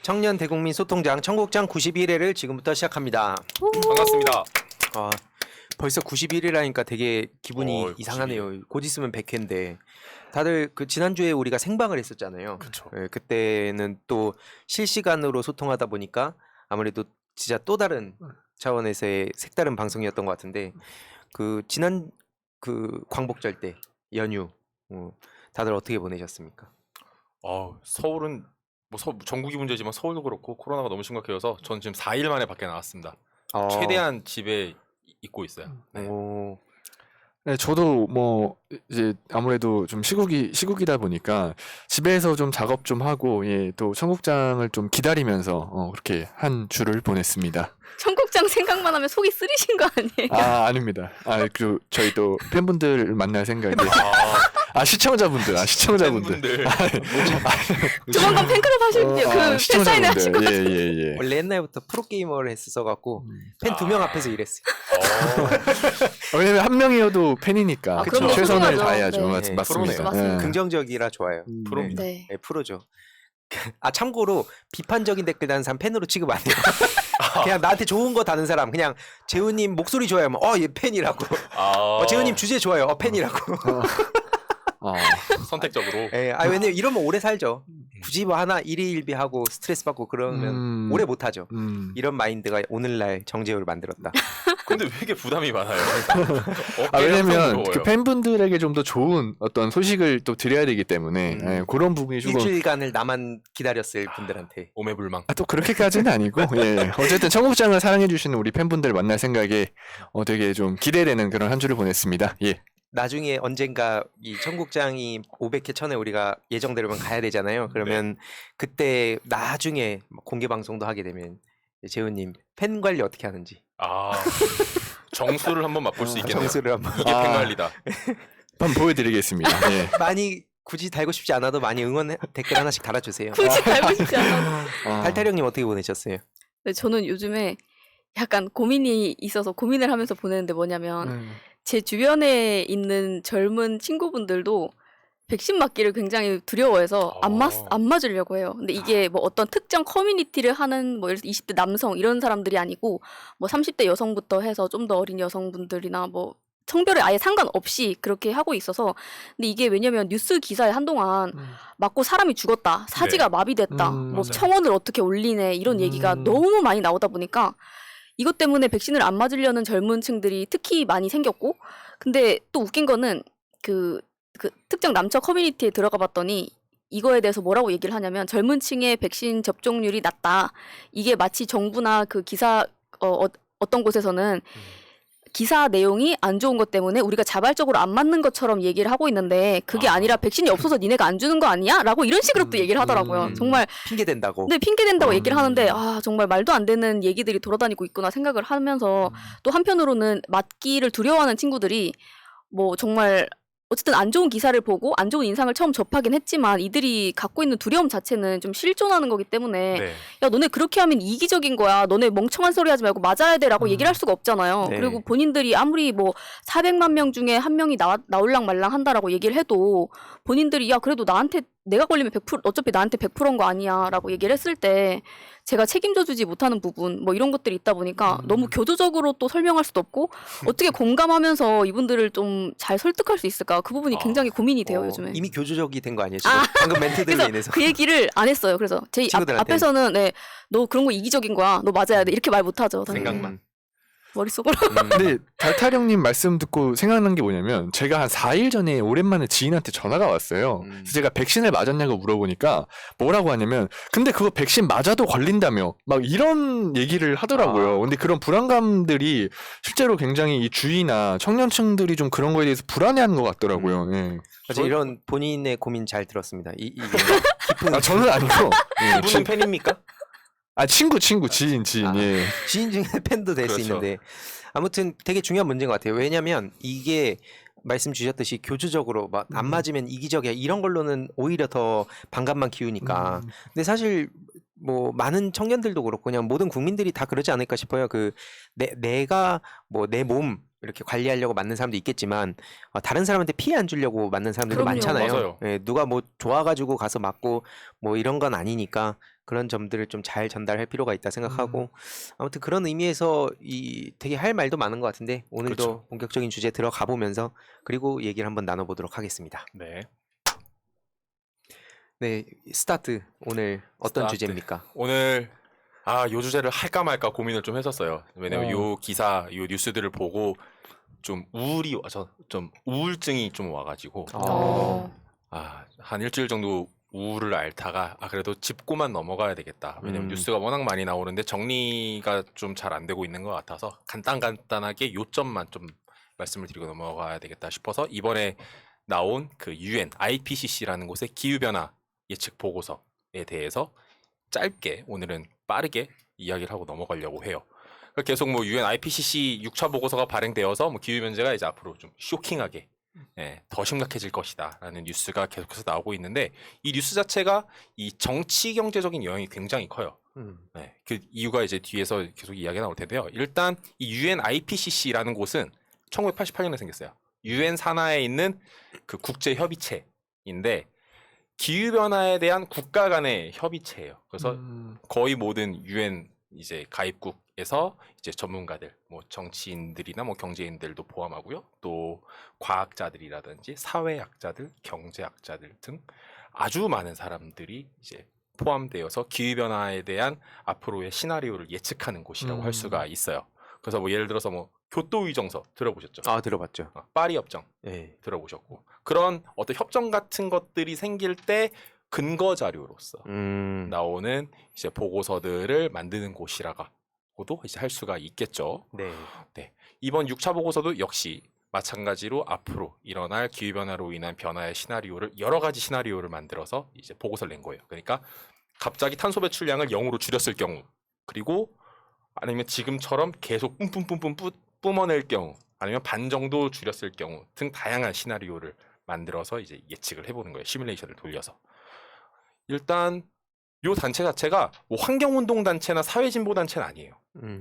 청년 대국민 소통장 청국장 91회를 지금부터 시작합니다. 반갑습니다. 아, 벌써 91회라니까 되게 기분이 91. 이상하네요. 곧 있으면 100회인데 다들 그 지난주에 우리가 생방을 했었잖아요. 그쵸. 예, 그때는 또 실시간으로 소통하다 보니까 아무래도 진짜 또 다른 차원에서의 색다른 방송이었던 것 같은데 그 지난 그 광복절 때 연휴 다들 어떻게 보내셨습니까? 서울은 뭐 전국이 문제지만 서울도 그렇고 코로나가 너무 심각해서 저는 지금 4일 만에 밖에 나왔습니다. 최대한 집에 있고 있어요. 네. 오, 네, 저도 뭐 이제 아무래도 좀 시국이다 보니까 집에서 좀 작업 좀 하고 또 청국장을 좀 기다리면서 그렇게 한 주를 보냈습니다. 청국장 생각만 하면 속이 쓰리신 거 아니에요? 아닙니다. 그 저희 또 팬분들 만날 생각에 시청자분들. 팬분들. 조만간 팬클럽 하실게요. 그 팬사인회 하실 것 같아요. 예. 원래 옛날부터 프로게이머를 했어 갖고 팬 2명 앞에서 일했어요. 왜냐면 한 명이어도 팬이니까 그럼요, 최선을 소중하죠. 다해야죠. 네. 맞습니다. 맞습니다. 예. 긍정적이라 좋아요. 프로입니다. 네. 네, 프로죠. 참고로 비판적인 댓글 다는 사람 팬으로 취급 안 해요. 그냥 나한테 좋은 거 다는 사람, 그냥 재훈님 목소리 좋아요. 얘 팬이라고. 재훈님 주제 좋아요. 팬이라고. 선택적으로. 예, 왜냐면 이러면 오래 살죠. 굳이 뭐 하나 일희일비하고 스트레스 받고 그러면 오래 못 하죠. 이런 마인드가 오늘날 정재훈을 만들었다. 근데 왜 이렇게 부담이 많아요? 왜냐면 그 팬분들에게 좀 더 좋은 어떤 소식을 또 드려야 되기 때문에 그런 부분이 조금 일주일간을 나만 기다렸을 분들한테. 오매불망. 또 그렇게까지는 아니고 어쨌든 청국장을 사랑해주시는 우리 팬분들 만날 생각에 되게 좀 기대되는 그런 한 주를 보냈습니다. 예. 나중에 언젠가 이 청국장이 500회 전에 우리가 예정대로면 가야 되잖아요. 그러면 그때 나중에 공개 방송도 하게 되면 재훈님 팬 관리 어떻게 하는지 정수를 한번 맛볼 수 있겠네요. 정수를 한번 이게 팬 관리다. 한번 보여드리겠습니다. 예. 많이 굳이 달고 싶지 않아도 많이 응원 댓글 하나씩 달아주세요. 굳이 달고 싶지 않아. 탈탈 형님 어떻게 보내셨어요? 네, 저는 요즘에 약간 고민이 있어서 고민을 하면서 보내는데 뭐냐면 제 주변에 있는 젊은 친구분들도 백신 맞기를 굉장히 두려워해서 안 맞으려고 해요. 근데 이게 뭐 어떤 특정 커뮤니티를 하는 뭐 예를 들어 20대 남성 이런 사람들이 아니고 뭐 30대 여성부터 해서 좀 더 어린 여성분들이나 뭐 성별에 아예 상관없이 그렇게 하고 있어서 근데 이게 왜냐면 뉴스 기사에 한동안 맞고 사람이 죽었다, 사지가 마비됐다, 뭐 맞아요. 청원을 어떻게 올리네 이런 얘기가 너무 많이 나오다 보니까 이것 때문에 백신을 안 맞으려는 젊은 층들이 특히 많이 생겼고 근데 또 웃긴 거는 그 특정 남녀 커뮤니티에 들어가 봤더니 이거에 대해서 뭐라고 얘기를 하냐면 젊은 층의 백신 접종률이 낮다. 이게 마치 정부나 그 기사 어떤 곳에서는 기사 내용이 안 좋은 것 때문에 우리가 자발적으로 안 맞는 것처럼 얘기를 하고 있는데 그게 아니라 백신이 없어서 니네가 안 주는 거 아니야? 라고 이런 식으로 또 얘기를 하더라고요. 정말 핑계 댄다고. 네, 핑계 댄다고 얘기를 하는데 정말 말도 안 되는 얘기들이 돌아다니고 있구나 생각을 하면서 또 한편으로는 맞기를 두려워하는 친구들이 뭐 정말 어쨌든 안 좋은 기사를 보고 안 좋은 인상을 처음 접하긴 했지만 이들이 갖고 있는 두려움 자체는 좀 실존하는 거기 때문에 네. 야 너네 그렇게 하면 이기적인 거야. 너네 멍청한 소리 하지 말고 맞아야 돼라고 얘기를 할 수가 없잖아요. 네. 그리고 본인들이 아무리 뭐 400만 명 중에 한 명이 나올랑 말랑 한다라고 얘기를 해도 본인들이 야 그래도 나한테 내가 걸리면 100% 어차피 나한테 100%인 거 아니야 라고 얘기를 했을 때 제가 책임져 주지 못하는 부분 뭐 이런 것들이 있다 보니까 너무 교조적으로 또 설명할 수도 없고 어떻게 공감하면서 이분들을 좀 잘 설득할 수 있을까 그 부분이 굉장히 고민이 돼요 요즘에. 이미 교조적이 된 거 아니에요? 지금 방금 멘트들로 그래서 인해서. 그 얘기를 안 했어요. 그래서 제 친구들한테는? 앞에서는 너 그런 거 이기적인 거야. 너 맞아야 돼. 이렇게 말 못하죠. 생각만. 머릿속으로. 근데 달타령님 말씀 듣고 생각난 게 뭐냐면 제가 한 4일 전에 오랜만에 지인한테 전화가 왔어요. 그래서 제가 백신을 맞았냐고 물어보니까 뭐라고 하냐면 근데 그거 백신 맞아도 걸린다며 막 이런 얘기를 하더라고요. 근데 그런 불안감들이 실제로 굉장히 이 주위나 청년층들이 좀 그런 거에 대해서 불안해하는 것 같더라고요. 네. 맞아, 이런 본인의 고민 잘 들었습니다. 이게 깊은 저는 아니고 이분은 팬입니까? 친구 지인 예. 지인 중에 팬도 될 수 그렇죠. 있는데 아무튼 되게 중요한 문제인 것 같아요. 왜냐하면 이게 말씀 주셨듯이 교주적으로 막 안 맞으면 이기적이야 이런 걸로는 오히려 더 반감만 키우니까. 근데 사실 뭐 많은 청년들도 그렇고 그냥 모든 국민들이 다 그러지 않을까 싶어요. 그 내가 뭐 내 몸 이렇게 관리하려고 맞는 사람도 있겠지만 다른 사람한테 피해 안 주려고 맞는 사람들도 그럼요. 많잖아요. 맞아요. 예, 누가 뭐 좋아가지고 가서 맞고 뭐 이런 건 아니니까 그런 점들을 좀 잘 전달할 필요가 있다 생각하고 아무튼 그런 의미에서 이 되게 할 말도 많은 것 같은데 오늘도 그렇죠. 본격적인 주제 들어가 보면서 그리고 얘기를 한번 나눠보도록 하겠습니다. 네. 네, 스타트 오늘 어떤 스타트. 주제입니까? 오늘 요 주제를 할까 말까 고민을 좀 했었어요. 왜냐면 요 기사, 요 뉴스들을 보고 좀 좀 우울증이 좀 와가지고 어. 한 일주일 정도 우울을 앓다가 그래도 짚고만 넘어가야 되겠다. 왜냐면 뉴스가 워낙 많이 나오는데 정리가 좀 잘 안 되고 있는 것 같아서 간단하게 요점만 좀 말씀을 드리고 넘어가야 되겠다 싶어서 이번에 나온 그 UN IPCC라는 곳의 기후변화 예측 보고서에 대해서 짧게 오늘은 빠르게 이야기를 하고 넘어가려고 해요. 그러니까 계속 뭐 UN IPCC 6차 보고서가 발행되어서 뭐 기후 문제가 이제 앞으로 좀 쇼킹하게 더 심각해질 것이다라는 뉴스가 계속해서 나오고 있는데 이 뉴스 자체가 이 정치 경제적인 영향이 굉장히 커요. 그 이유가 이제 뒤에서 계속 이야기가 나올 텐데요. 일단 이 UN IPCC라는 곳은 1988년에 생겼어요. UN 산하에 있는 그 국제 협의체인데 기후 변화에 대한 국가 간의 협의체예요. 그래서 거의 모든 UN 이제 가입국에서 이제 전문가들, 뭐 정치인들이나 뭐 경제인들도 포함하고요. 또 과학자들이라든지 사회학자들, 경제학자들 등 아주 많은 사람들이 이제 포함되어서 기후 변화에 대한 앞으로의 시나리오를 예측하는 곳이라고 할 수가 있어요. 그래서 뭐 예를 들어서 뭐 교토 의정서 들어보셨죠? 들어봤죠. 파리 협정 예. 들어보셨고 그런 어떤 협정 같은 것들이 생길 때 근거 자료로서 나오는 이제 보고서들을 만드는 곳이라고도 이제 할 수가 있겠죠. 네. 이번 6차 보고서도 역시 마찬가지로 앞으로 일어날 기후 변화로 인한 변화의 시나리오를 여러 가지 시나리오를 만들어서 이제 보고서를 낸 거예요. 그러니까 갑자기 탄소 배출량을 0으로 줄였을 경우, 그리고 아니면 지금처럼 계속 뿜뿜뿜뿜 뿜어낼 경우, 아니면 반 정도 줄였을 경우 등 다양한 시나리오를 만들어서 이제 예측을 해보는 거예요. 시뮬레이션을 돌려서. 일단 요 단체 자체가 뭐 환경운동 단체나 사회진보 단체는 아니에요.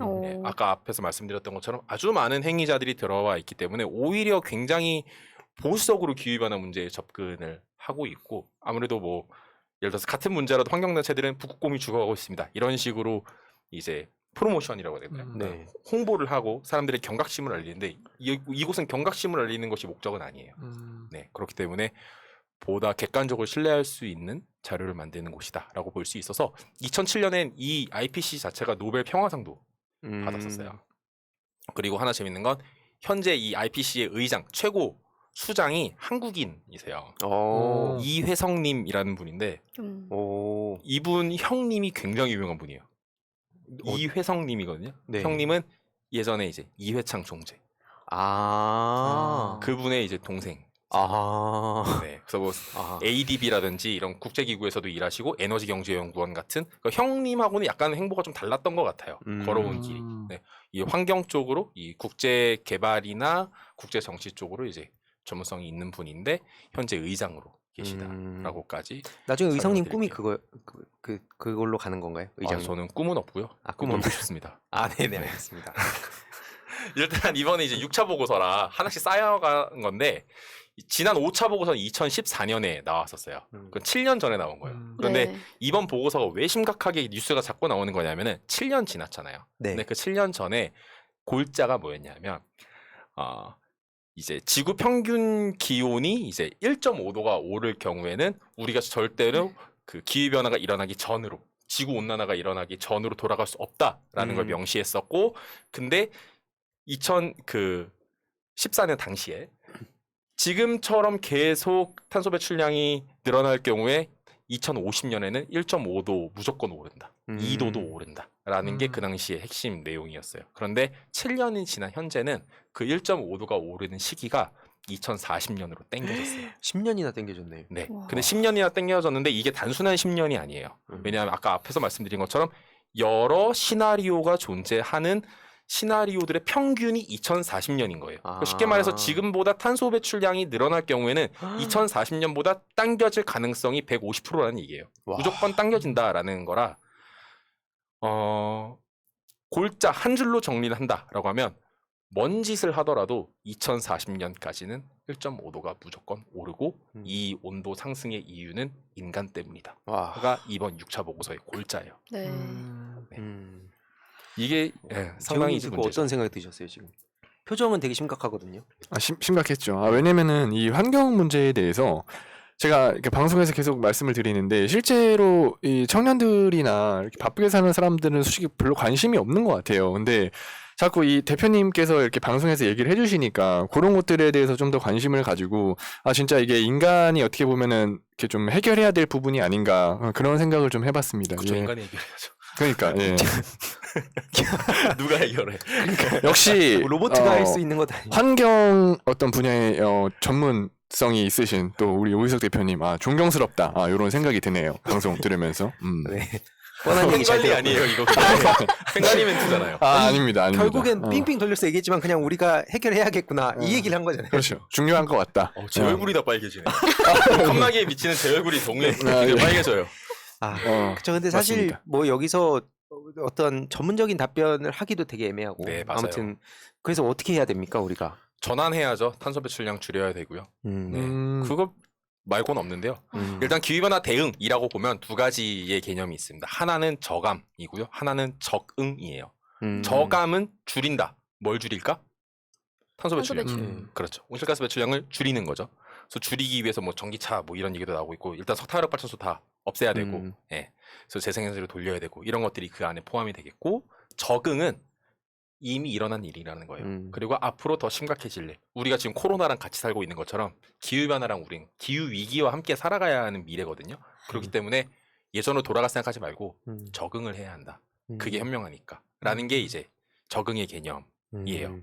어. 아까 앞에서 말씀드렸던 것처럼 아주 많은 행위자들이 들어와 있기 때문에 오히려 굉장히 보수적으로 기후변화 문제에 접근을 하고 있고, 아무래도 뭐 예를 들어서 같은 문제라도 환경단체들은 북극곰이 죽어가고 있습니다, 이런 식으로 이제 프로모션이라고 해야 되나요? 네. 홍보를 하고 사람들의 경각심을 알리는데 이곳은 경각심을 알리는 것이 목적은 아니에요. 네, 그렇기 때문에 보다 객관적으로 신뢰할 수 있는 자료를 만드는 곳이다라고 볼 수 있어서 2007년엔 이 IPCC 자체가 노벨 평화상도 받았었어요. 그리고 하나 재밌는 건 현재 이 IPCC의 의장, 최고 수장이 한국인이세요. 이회성님이라는 분인데 이분 형님이 굉장히 유명한 분이에요. 이회성님이거든요. 네. 형님은 예전에 이제 이회창 총재, 그분의 이제 동생. 네, 그래서 뭐 ADB라든지 이런 국제기구에서도 일하시고 에너지경제연구원 같은 그러니까 형님하고는 약간 행보가 좀 달랐던 것 같아요. 걸어온 길이. 네, 이 환경 쪽으로 이 국제 개발이나 국제 정치 쪽으로 이제 전문성이 있는 분인데 현재 의장으로 계시다라고까지. 나중에 의성님 꿈이 설명드릴게요. 그걸로 가는 건가요? 의장. 저는 꿈은 없고요. 꿈은 꿈은 싶습니다. 네네, 알겠습니다. 일단 이번에 이제 6차 보고서라 하나씩 쌓여간 건데 지난 5차 보고서는 2014년에 나왔었어요. 그건 7년 전에 나온 거예요. 그런데 네. 이번 보고서가 왜 심각하게 뉴스가 자꾸 나오는 거냐면은 7년 지났잖아요. 네. 근데 그 7년 전에 골자가 뭐였냐면 이제 지구 평균 기온이 이제 1.5도가 오를 경우에는 우리가 절대로 그 기후 변화가 일어나기 전으로, 지구 온난화가 일어나기 전으로 돌아갈 수 없다라는 걸 명시했었고, 근데 2014년 당시에 지금처럼 계속 탄소 배출량이 늘어날 경우에 2050년에는 1.5도 무조건 오른다. 2도도 오른다라는 게 그 당시의 핵심 내용이었어요. 그런데 7년이 지난 현재는 그 1.5도가 오르는 시기가 2040년으로 땡겨졌어요. 10년이나 땡겨졌네요. 네. 와. 근데 10년이나 땡겨졌는데 이게 단순한 10년이 아니에요. 왜냐하면 아까 앞에서 말씀드린 것처럼 여러 시나리오가 존재하는 시나리오들의 평균이 2040년인 거예요. 쉽게 말해서 지금보다 탄소 배출량이 늘어날 경우에는 2040년보다 당겨질 가능성이 150%라는 얘기예요. 와. 무조건 당겨진다라는 거라 골자 한 줄로 정리를 한다라고 하면 뭔 짓을 하더라도 2040년까지는 1.5도가 무조건 오르고 이 온도 상승의 이유는 인간 때문이다. 와. 가 이번 6차 보고서의 골자예요. 네. 네. 이게 상당히 지금 문제죠. 어떤 생각이 드셨어요 지금? 표정은 되게 심각하거든요. 심각했죠. 왜냐면은 이 환경 문제에 대해서 제가 이렇게 방송에서 계속 말씀을 드리는데 실제로 이 청년들이나 이렇게 바쁘게 사는 사람들은 솔직히 별로 관심이 없는 것 같아요. 근데 자꾸 이 대표님께서 이렇게 방송에서 얘기를 해주시니까 그런 것들에 대해서 좀 더 관심을 가지고 진짜 이게 인간이 어떻게 보면은 이렇게 좀 해결해야 될 부분이 아닌가 그런 생각을 좀 해봤습니다. 그쵸, 예. 인간이 해결해야죠. 그러니까 예. 누가 해결해? 역시 로봇가 할 수 있는 것 아니에요. 환경 어떤 분야의 전문성이 있으신 또 우리 오희석 대표님 존경스럽다 이런 생각이 드네요. 방송 들으면서. 네. 뻔한 얘기 잘 횡관리 들었고요. 아니에요 이거. 횡관리 멘트잖아요. 아닙니다. 결국엔 빙빙 돌려서 얘기했지만 그냥 우리가 해결해야겠구나 이 얘기를 한 거잖아요. 그렇죠. 중요한 것 같다. 제 얼굴이 다 빨개지네. 깜나기에 미치는 제 얼굴이 동네 예. 빨개져요. 그렇죠. 근데 사실 맞습니다. 뭐 여기서 어떤 전문적인 답변을 하기도 되게 애매하고 네, 맞아요. 아무튼 그래서 어떻게 해야 됩니까 우리가? 전환해야죠. 탄소 배출량 줄여야 되고요. 네. 그거 말고는 없는데요. 일단 기후변화 대응이라고 보면 두 가지의 개념이 있습니다. 하나는 저감이고요. 하나는 적응이에요. 저감은 줄인다. 뭘 줄일까? 탄소 배출량. 그렇죠. 온실가스 배출량을 줄이는 거죠. 그래서 줄이기 위해서 뭐 전기차 뭐 이런 얘기도 나오고 있고 일단 석탄화력 발전소 다 없애야 되고, 예. 그래서 재생에너지로 돌려야 되고 이런 것들이 그 안에 포함이 되겠고 적응은 이미 일어난 일이라는 거예요. 그리고 앞으로 더 심각해질래. 우리가 지금 코로나랑 같이 살고 있는 것처럼 기후변화랑 우린 기후위기와 함께 살아가야 하는 미래거든요. 그렇기 때문에 예전으로 돌아갈 생각하지 말고 적응을 해야 한다. 그게 현명하니까. 라는 게 이제 적응의 개념이에요.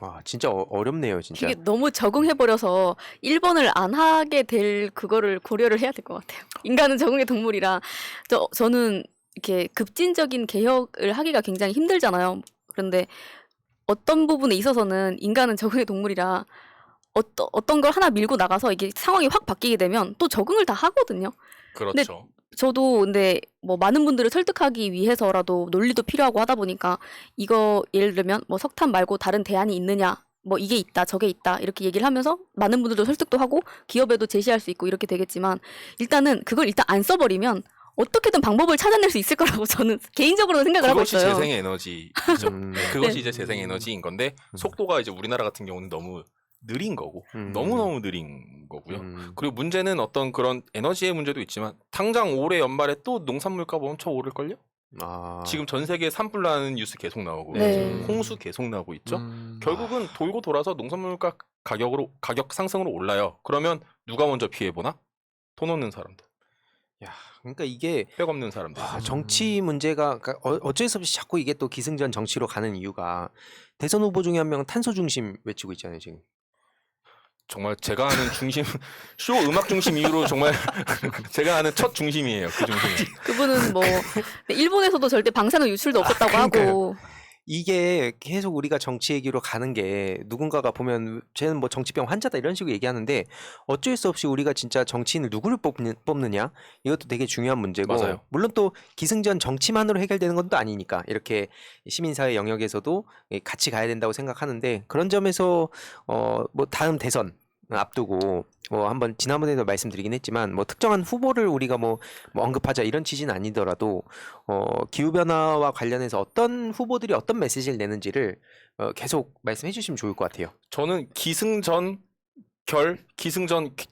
와 진짜 어렵네요 진짜. 이게 너무 적응해버려서 1번을 안 하게 될 그거를 고려를 해야 될 것 같아요. 인간은 적응의 동물이라 저는 이렇게 급진적인 개혁을 하기가 굉장히 힘들잖아요. 그런데 어떤 부분에 있어서는 인간은 적응의 동물이라 어떤 걸 하나 밀고 나가서 이게 상황이 확 바뀌게 되면 또 적응을 다 하거든요. 그렇죠. 저도 근데 뭐 많은 분들을 설득하기 위해서라도 논리도 필요하고 하다 보니까 이거 예를 들면 뭐 석탄 말고 다른 대안이 있느냐 뭐 이게 있다 저게 있다 이렇게 얘기를 하면서 많은 분들도 설득도 하고 기업에도 제시할 수 있고 이렇게 되겠지만 일단은 그걸 일단 안 써버리면 어떻게든 방법을 찾아낼 수 있을 거라고 저는 개인적으로 생각을 하고 그것이 있어요. 재생에너지죠. 그것이 네. 이제 재생에너지인 건데 속도가 이제 우리나라 같은 경우는 너무 느린 거고 너무너무 느린 거고요. 그리고 문제는 어떤 그런 에너지의 문제도 있지만 당장 올해 연말에 또 농산물값 엄청 오를걸요? 지금 전 세계에 산불 나는 뉴스 계속 나오고 네. 홍수 계속 나오고 있죠. 결국은 돌고 돌아서 농산물값 가격 상승으로 올라요. 그러면 누가 먼저 피해 보나? 돈 없는 사람들. 야, 그러니까 이게 백 없는 사람들. 정치 문제가 그러니까 어쩔 수 없이 자꾸 이게 또 기승전 정치로 가는 이유가 대선 후보 중에 한 명은 탄소 중심 외치고 있잖아요 지금. 정말 제가 아는 중심 쇼 음악 중심 이후로 정말 제가 아는 첫 중심이에요. 그 중심이. 그분은 뭐 일본에서도 절대 방사능 유출도 없었다고 하고 이게 계속 우리가 정치 얘기로 가는 게 누군가가 보면 쟤는 뭐 정치병 환자다 이런 식으로 얘기하는데 어쩔 수 없이 우리가 진짜 정치인을 누구를 뽑느냐 이것도 되게 중요한 문제고 맞아요. 물론 또 기승전 정치만으로 해결되는 건 또 아니니까 이렇게 시민사회 영역에서도 같이 가야 된다고 생각하는데 그런 점에서 뭐 다음 대선 앞두고 뭐 한번 지난번에도 말씀드리긴 했지만 뭐 특정한 후보를 우리가 뭐 언급하자 이런 취지는 아니더라도 기후 변화와 관련해서 어떤 후보들이 어떤 메시지를 내는지를 계속 말씀해 주시면 좋을 것 같아요. 저는 기승전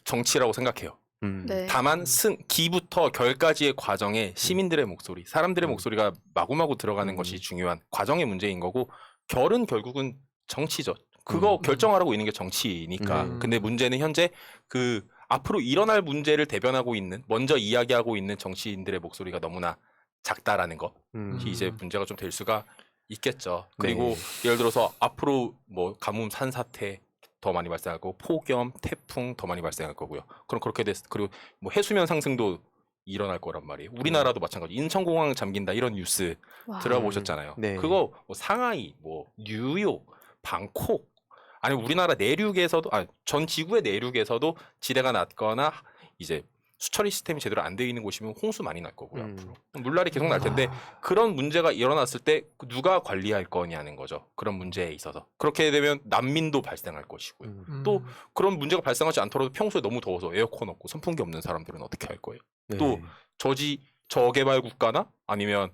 정치라고 생각해요. 네. 다만 기부터 결까지의 과정에 시민들의 목소리, 사람들의 목소리가 마구마구 들어가는 것이 중요한 과정의 문제인 거고 결은 결국은 정치죠. 그거 결정하라고 있는 게 정치니까. 근데 문제는 현재 그 앞으로 일어날 문제를 대변하고 있는 먼저 이야기하고 있는 정치인들의 목소리가 너무나 작다라는 것이 이제 문제가 좀 될 수가 있겠죠. 그리고 예를 들어서 앞으로 뭐 가뭄 산사태 더 많이 발생하고 폭염, 태풍 더 많이 발생할 거고요. 그럼 그렇게 그리고 뭐 해수면 상승도 일어날 거란 말이에요. 우리나라도 마찬가지. 인천공항 잠긴다 이런 뉴스 와. 들어보셨잖아요. 네. 그거 뭐 상하이, 뭐 뉴욕, 방콕 아니 우리나라 내륙에서도 전 지구의 내륙에서도 지대가 낮거나 이제 수처리 시스템이 제대로 안 되어 있는 곳이면 홍수 많이 날 거고요. 음. 앞으로. 물난리 계속 날 텐데 그런 문제가 일어났을 때 누가 관리할 거냐는 거죠. 그런 문제에 있어서. 그렇게 되면 난민도 발생할 것이고요. 또 그런 문제가 발생하지 않더라도 평소에 너무 더워서 에어컨 없고 선풍기 없는 사람들은 어떻게 할 거예요? 네. 또 저개발 국가나 아니면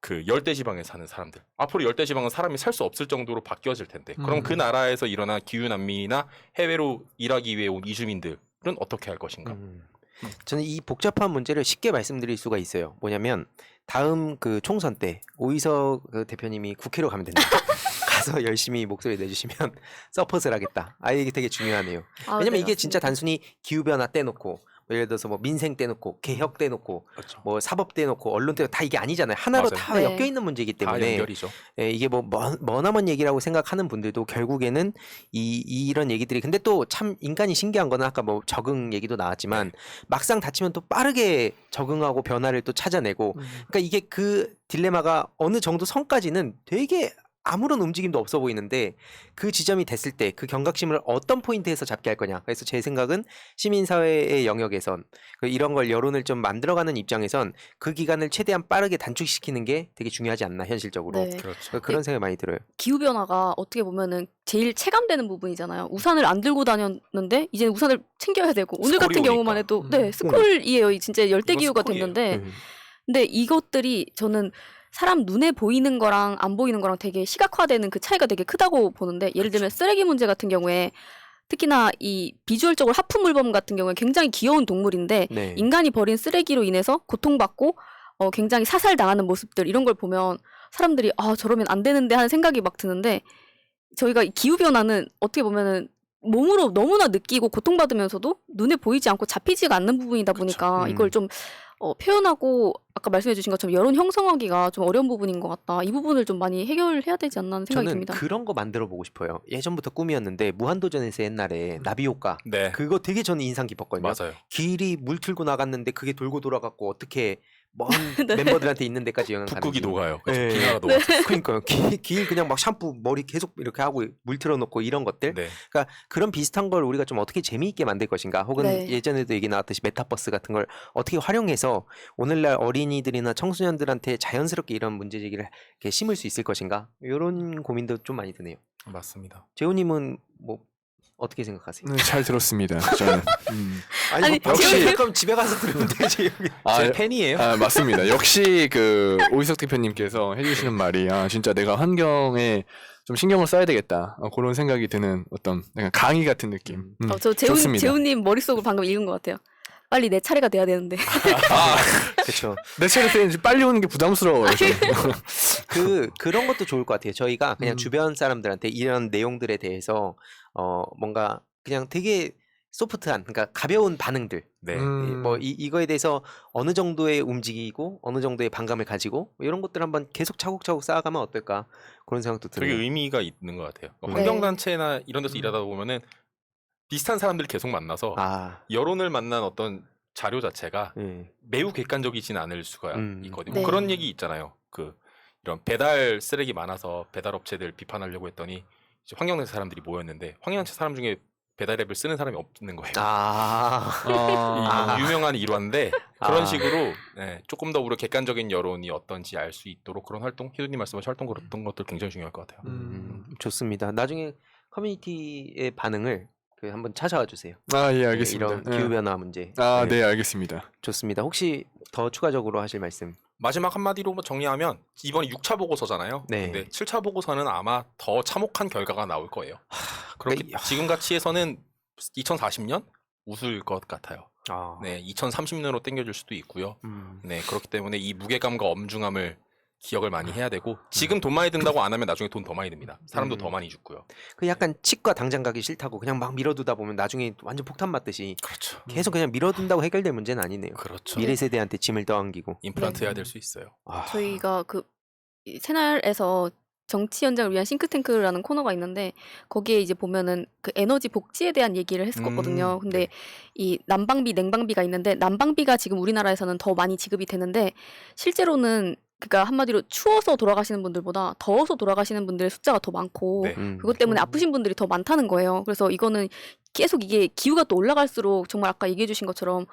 그 열대 지방에 사는 사람들. 앞으로 열대 지방은 사람이 살 수 없을 정도로 바뀌어질 텐데. 그럼 그 나라에서 일어난 기후 난민이나 해외로 일하기 위해 온 이주민들은 어떻게 할 것인가? 저는 이 복잡한 문제를 쉽게 말씀드릴 수가 있어요. 뭐냐면 다음 그 총선 때 오이석 그 대표님이 국회로 가면 된다. 가서 열심히 목소리 내주시면 서폿을 하겠다. 아 이게 되게 중요하네요. 아, 왜냐면 네, 이게 진짜 맞습니다. 단순히 기후 변화 떼놓고 뭐 예를 들어서 뭐 민생 떼놓고 개혁 떼놓고 그렇죠. 뭐 사법 떼놓고 언론 떼놓고 다 이게 아니잖아요. 하나로 맞아요. 다 네. 엮여 있는 문제이기 다 때문에 연결이죠. 예, 이게 뭐 머나먼 얘기라고 생각하는 분들도 결국에는 이런 얘기들이 근데 또 참 인간이 신기한 거는 아까 뭐 적응 얘기도 나왔지만 막상 다치면 또 빠르게 적응하고 변화를 또 찾아내고 그러니까 이게 그 딜레마가 어느 정도 선까지는 되게 아무런 움직임도 없어 보이는데 그 지점이 됐을 때 그 경각심을 어떤 포인트에서 잡게 할 거냐. 그래서 제 생각은 시민사회의 영역에선 이런 걸 여론을 좀 만들어가는 입장에선 그 기간을 최대한 빠르게 단축시키는 게 되게 중요하지 않나 현실적으로. 네. 그렇죠. 그런 생각이 많이 들어요. 기후 변화가 어떻게 보면은 제일 체감되는 부분이잖아요. 우산을 안 들고 다녔는데 이제 우산을 챙겨야 되고 오늘 같은 스콜이 경우만 오니까. 해도 네 스콜이에요. 진짜 열대 이건 기후가 스콜이에요. 됐는데 음. 근데 이것들이 저는 사람 눈에 보이는 거랑 안 보이는 거랑 되게 시각화되는 그 차이가 되게 크다고 보는데 예를 들면 쓰레기 문제 같은 경우에 특히나 이 비주얼적으로 하품물범 같은 경우에 굉장히 귀여운 동물인데 네. 인간이 버린 쓰레기로 인해서 고통받고 굉장히 사살당하는 모습들 이런 걸 보면 사람들이 아 저러면 안 되는데 하는 생각이 막 드는데 저희가 이 기후변화는 어떻게 보면은 몸으로 너무나 느끼고 고통받으면서도 눈에 보이지 않고 잡히지가 않는 부분이다 보니까 이걸 좀 표현하고 아까 말씀해 주신 것처럼 여론 형성하기가 좀 어려운 부분인 것 같다. 이 부분을 좀 많이 해결해야 되지 않나 하는 생각이 저는 듭니다. 그런 거 만들어 보고 싶어요. 예전부터 꿈이었는데 무한도전에서 옛날에 나비 효과 네. 그거 되게 저는 인상 깊었거든요. 맞아요. 길이 물 틀고 나갔는데 그게 돌고 돌아갔고 어떻게 먼 멤버들한테 있는 데까지 영향 북극이 가는지. 녹아요. 네. 비나가 녹아. 그러니까요. 길 그냥 막 샴푸 머리 계속 이렇게 하고 물 틀어놓고 이런 것들. 네. 그러니까 그런 비슷한 걸 우리가 좀 어떻게 재미있게 만들 것인가 혹은 네. 예전에도 얘기 나왔듯이 메타버스 같은 걸 어떻게 활용해서 오늘날 어린이들이나 청소년들한테 자연스럽게 이런 문제 제기를 이렇게 심을 수 있을 것인가 이런 고민도 좀 많이 드네요. 맞습니다. 재훈님은 뭐 어떻게 생각하세요? 네, 잘 들었습니다. 저는. 아니, 뭐 역시- 역시 그럼 집에 가서 들으면 되지. 제 아, 팬이에요. 아, 맞습니다. 역시 그 오이석 대표님께서 해주시는 말이 진짜 내가 환경에 좀 신경을 써야 되겠다. 그런 생각이 드는 어떤 약간 강의 같은 느낌. 저 좋습니다. 재훈님 머릿속을 방금 읽은 것 같아요. 빨리 내 차례가 돼야 되는데. 그렇죠. 내 차례 때는 빨리 오는 게 부담스러워요. 저는. 그런 것도 좋을 것 같아요. 저희가 그냥 음. 주변 사람들한테 이런 내용들에 대해서 뭔가 그냥 되게 소프트한 그러니까 가벼운 반응들 네. 뭐 이거에 대해서 어느 정도의 움직이고 어느 정도의 반감을 가지고 뭐 이런 것들 한번 계속 차곡차곡 쌓아가면 어떨까 그런 생각도 되게 들어요. 의미가 있는 것 같아요. 네. 환경단체나 이런 데서 일하다 보면은 비슷한 사람들이 계속 만나서 아, 여론을 만난 어떤 자료 자체가 예. 매우 객관적이진 않을 수가 음. 있거든요. 네. 그런 얘기 있잖아요. 이런 배달 쓰레기 많아서 배달 업체들 비판하려고 했더니 이제 환경단체 사람들이 모였는데 환경단체 사람 중에 배달 앱을 쓰는 사람이 없는 거예요. 아, 이 유명한 일화인데 그런 아. 식으로 조금 더 우리 객관적인 여론이 어떤지 알 수 있도록 그런 활동, 희두님 말씀하신 활동 그런 것들 굉장히 중요할 것 같아요. 좋습니다. 나중에 커뮤니티의 반응을 한번 찾아와 주세요. 아, 예, 네, 알겠습니다. 이런 기후 변화 문제. 아, 네, 네, 알겠습니다. 좋습니다. 혹시 더 추가적으로 하실 말씀? 마지막 한마디로 정리하면 이번이 6차 보고서잖아요. 네. 근데 7차 보고서는 아마 더 참혹한 결과가 나올 거예요. 그렇게 그러니까 지금 가치에서는 2040년 웃을 것 같아요. 아, 네, 2030년으로 당겨줄 수도 있고요. 음. 네, 그렇기 때문에 이 무게감과 엄중함을 기억을 많이 해야 되고 지금 돈 많이 든다고 안 하면 나중에 돈 더 많이 듭니다. 사람도 더 많이 죽고요. 그 약간 치과 당장 가기 싫다고 그냥 막 밀어두다 보면 나중에 완전 폭탄 맞듯이 그렇죠. 계속 그냥 밀어둔다고 해결될 문제는 아니네요. 그렇죠. 미래 세대한테 짐을 떠안기고. 임플란트 네. 해야 될 수 있어요. 아, 저희가 이 채널에서 정치 현장을 위한 싱크탱크라는 코너가 있는데 거기에 이제 보면은 그 에너지 복지에 대한 얘기를 했었거든요. 근데 네. 이 난방비, 냉방비가 있는데 난방비가 지금 우리나라에서는 더 많이 지급이 되는데 실제로는 그러니까 한마디로 추워서 돌아가시는 분들보다 더워서 돌아가시는 분들의 숫자가 더 많고 네. 그것 때문에 아프신 분들이 더 많다는 거예요. 그래서 이거는 계속 이게 기후가 또 올라갈수록 정말 아까 얘기해 주신 것처럼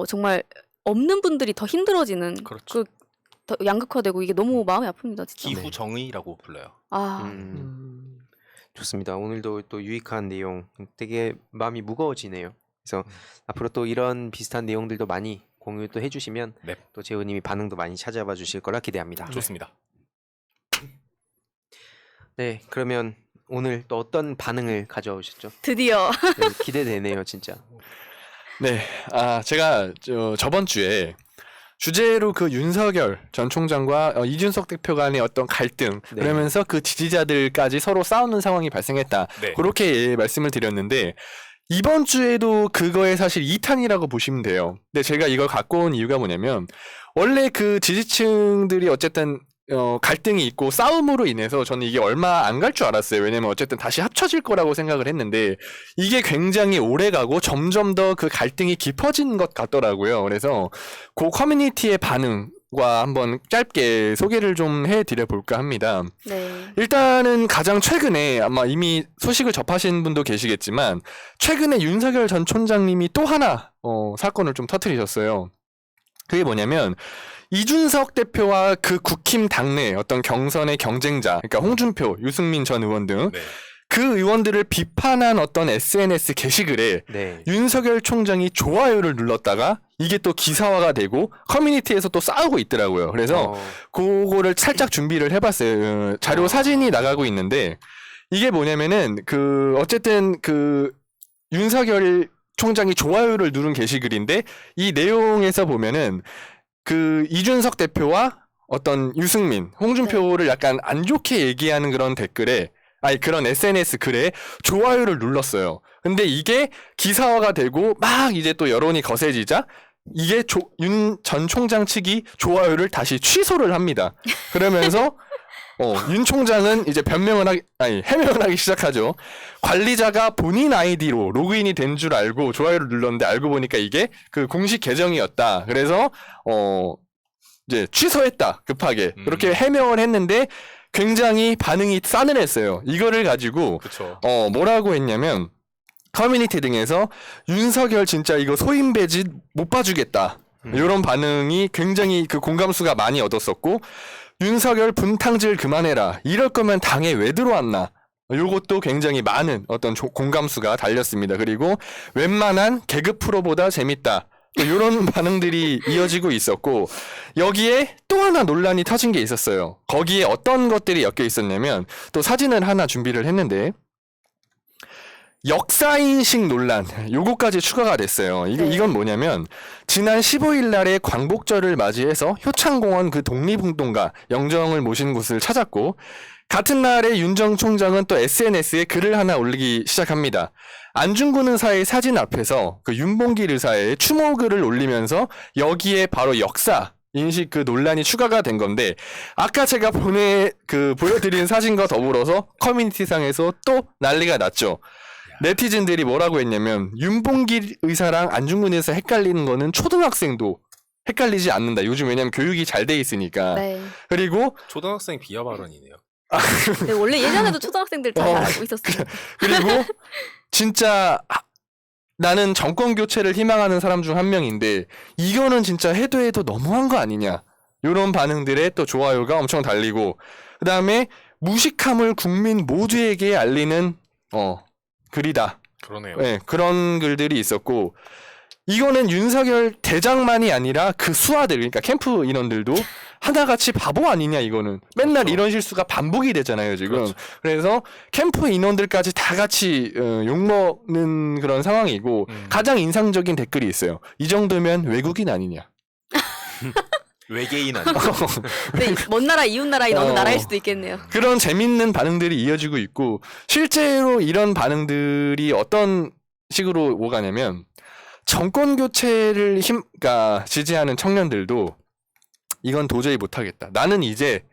정말 없는 분들이 더 힘들어지는 그렇죠. 더 양극화되고 이게 너무 마음이 아픕니다, 진짜. 기후 정의라고 불러요. 아, 좋습니다. 오늘도 또 유익한 내용, 되게 마음이 무거워지네요. 그래서 앞으로 또 이런 비슷한 내용들도 많이 공유 또 해주시면 네. 또 재호님이 반응도 많이 찾아봐 주실 거라 기대합니다. 좋습니다. 네, 그러면 오늘 또 어떤 반응을 가져오셨죠? 드디어. 네, 기대되네요, 진짜. 네, 제가 저번 주에 주제로 그 윤석열 전 총장과 이준석 대표 간의 어떤 갈등, 네. 그러면서 그 지지자들까지 서로 싸우는 상황이 발생했다. 네. 그렇게 말씀을 드렸는데 이번 주에도 그거의 사실 2탄이라고 보시면 돼요. 근데 제가 이걸 갖고 온 이유가 뭐냐면 원래 그 지지층들이 어쨌든 갈등이 있고 싸움으로 인해서 저는 이게 얼마 안 갈 줄 알았어요. 왜냐면 어쨌든 다시 합쳐질 거라고 생각을 했는데 이게 굉장히 오래 가고 점점 더 그 갈등이 깊어진 것 같더라고요. 그래서 그 커뮤니티의 반응과 한번 짧게 소개를 좀 해드려 볼까 합니다. 네. 일단은 가장 최근에 아마 이미 소식을 접하신 분도 계시겠지만 최근에 윤석열 전 총장님이 또 하나 사건을 좀 터뜨리셨어요. 그게 뭐냐면 이준석 대표와 그 국힘 당내 어떤 경선의 경쟁자, 그러니까 홍준표, 유승민 전 의원 등 네. 그 의원들을 비판한 어떤 SNS 게시글에 네. 윤석열 총장이 좋아요를 눌렀다가 이게 또 기사화가 되고 커뮤니티에서 또 싸우고 있더라고요. 그래서 그거를 살짝 준비를 해봤어요. 자료 사진이 나가고 있는데 이게 뭐냐면은 그 어쨌든 그 윤석열 총장이 좋아요를 누른 게시글인데 이 내용에서 보면은 그 이준석 대표와 어떤 유승민, 홍준표를 약간 안 좋게 얘기하는 그런 댓글에 그런 SNS 글에 좋아요를 눌렀어요. 근데 이게 기사화가 되고 막 이제 또 여론이 거세지자 이게 윤 전 총장 측이 좋아요를 다시 취소를 합니다. 그러면서 윤 총장은 이제 해명을 하기 시작하죠. 관리자가 본인 아이디로 로그인이 된 줄 알고 좋아요를 눌렀는데 알고 보니까 이게 그 공식 계정이었다. 그래서 이제 취소했다. 급하게. 그렇게 해명을 했는데 굉장히 반응이 싸늘했어요. 이거를 가지고 그렇죠. 뭐라고 했냐면 커뮤니티 등에서 윤석열 진짜 이거 소인배짓 못 봐주겠다. 이런 반응이 굉장히 그 공감수가 많이 얻었었고 윤석열 분탕질 그만해라. 이럴 거면 당에 왜 들어왔나. 요것도 굉장히 많은 어떤 공감수가 달렸습니다. 그리고 웬만한 개그 프로보다 재밌다. 이런 반응들이 이어지고 있었고 여기에 또 하나 논란이 터진 게 있었어요. 거기에 어떤 것들이 엮여 있었냐면 또 사진을 하나 준비를 했는데 역사인식 논란 요거까지 추가가 됐어요. 이건 뭐냐면 지난 15일 날에 광복절을 맞이해서 효창공원 그 독립운동가 영정을 모신 곳을 찾았고 같은 날에 윤 전 총장은 또 SNS에 글을 하나 올리기 시작합니다. 안중근 의사의 사진 앞에서 그 윤봉길 의사의 추모글을 올리면서 여기에 바로 역사 인식 그 논란이 추가가 된 건데 아까 제가 보여드린 사진과 더불어서 커뮤니티상에서 또 난리가 났죠. 네티즌들이 뭐라고 했냐면 윤봉길 의사랑 안중근 의사 헷갈리는 거는 초등학생도 헷갈리지 않는다. 요즘 왜냐면 교육이 잘 돼 있으니까. 네. 그리고 초등학생 비하 발언이네요. 네, 원래 예전에도 초등학생들 다 잘 알고 있었어요. 그리고 진짜 나는 정권 교체를 희망하는 사람 중 한 명인데 이거는 진짜 해도 너무한 거 아니냐. 이런 반응들에 또 좋아요가 엄청 달리고 그다음에 무식함을 국민 모두에게 알리는 글이다. 그러네요. 네, 그런 글들이 있었고 이거는 윤석열 대장만이 아니라 그 수하들 그러니까 캠프 인원들도 하나같이 바보 아니냐 이거는 맨날 그렇죠. 이런 실수가 반복이 되잖아요 지금. 그렇죠. 그래서 캠프 인원들까지 다 같이 욕먹는 그런 상황이고 가장 인상적인 댓글이 있어요. 이 정도면 외국인 아니냐. 외계인 아니에요? 네, 먼 나라 이웃 나라인 어느 나라일 수도 있겠네요. 그런 재밌는 반응들이 이어지고 있고 실제로 이런 반응들이 어떤 식으로 오가냐면 정권 교체를 그러니까 지지하는 청년들도 이건 도저히 못하겠다. 나는 이제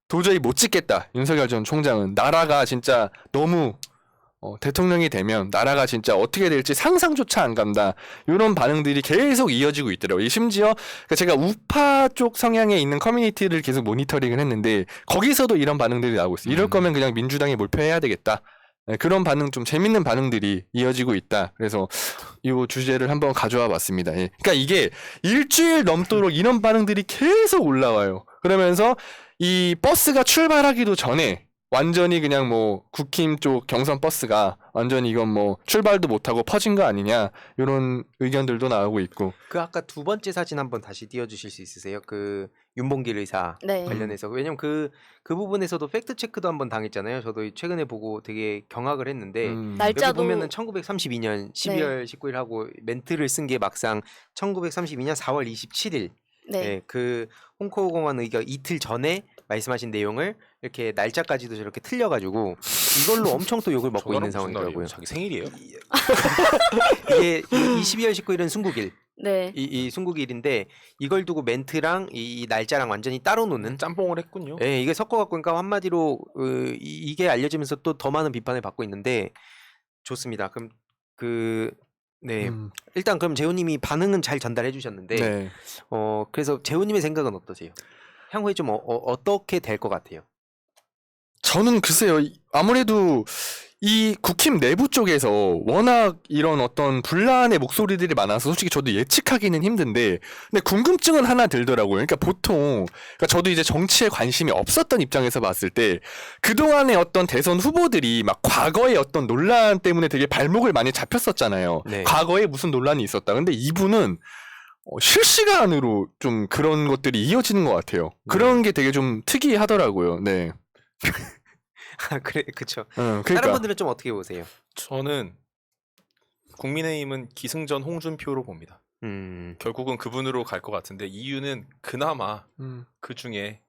도저히 못 찍겠다. 윤석열 전 총장은 나라가 진짜 너무 대통령이 되면 나라가 진짜 어떻게 될지 상상조차 안 간다. 이런 반응들이 계속 이어지고 있더라고요. 심지어 제가 우파 쪽 성향에 있는 커뮤니티를 계속 모니터링을 했는데 거기서도 이런 반응들이 나오고 있어요. 이럴 거면 그냥 민주당에 몰표해야 되겠다. 네, 그런 반응 좀 재밌는 반응들이 이어지고 있다. 그래서 이 주제를 한번 가져와 봤습니다. 예. 그러니까 이게 일주일 넘도록 이런 반응들이 계속 올라와요. 그러면서 이 버스가 출발하기도 전에 완전히 그냥 뭐 국힘 쪽 경선 버스가 완전히 이건 뭐 출발도 못하고 퍼진 거 아니냐 이런 의견들도 나오고 있고. 그 아까 두 번째 사진 한번 다시 띄워주실 수 있으세요? 그 윤봉길 의사 네. 관련해서 왜냐면 그 부분에서도 팩트 체크도 한번 당했잖아요. 저도 최근에 보고 되게 경악을 했는데 여기 날짜도 보면은 1932년 12월 19일 하고 멘트를 쓴 게 막상 1932년 4월 27일 네. 그 홍콩공원 의결 이틀 전에 말씀하신 내용을 이렇게 날짜까지도 저렇게 틀려가지고 이걸로 엄청 또 욕을 먹고 있는 전화로 무슨 상황이더라고요. 날이에요? 자기 생일이에요? 이게 이 12월 19일은 순국일, 네. 이 순국일인데 이걸 두고 멘트랑 이 날짜랑 완전히 따로 노는. 짬뽕을 했군요. 예, 이게 섞어갖고 그러니까 한마디로 이게 알려지면서 또 더 많은 비판을 받고 있는데 좋습니다. 그럼 네 일단 그럼 재훈님이 반응은 잘 전달해 주셨는데 네. 그래서 재훈님의 생각은 어떠세요? 향후에 좀 어떻게 될 것 같아요? 저는 글쎄요, 아무래도 이 국힘 내부 쪽에서 워낙 이런 어떤 분란의 목소리들이 많아서 솔직히 저도 예측하기는 힘든데, 근데 궁금증은 하나 들더라고요. 그러니까 보통, 그러니까 저도 이제 정치에 관심이 없었던 입장에서 봤을 때, 그동안의 어떤 대선 후보들이 막 과거의 어떤 논란 때문에 되게 발목을 많이 잡혔었잖아요. 네. 과거에 무슨 논란이 있었다. 근데 이분은 실시간으로 좀 그런 것들이 이어지는 것 같아요. 그런 게 되게 좀 특이하더라고요. 네. 그래, 그쵸. 그러니까. 다른 분들은 좀 어떻게 보세요? 저는 국민의힘은 기승전 홍준표로 봅니다. 결국은 그분으로 갈 것 같은데 이유는 그나마 그 중에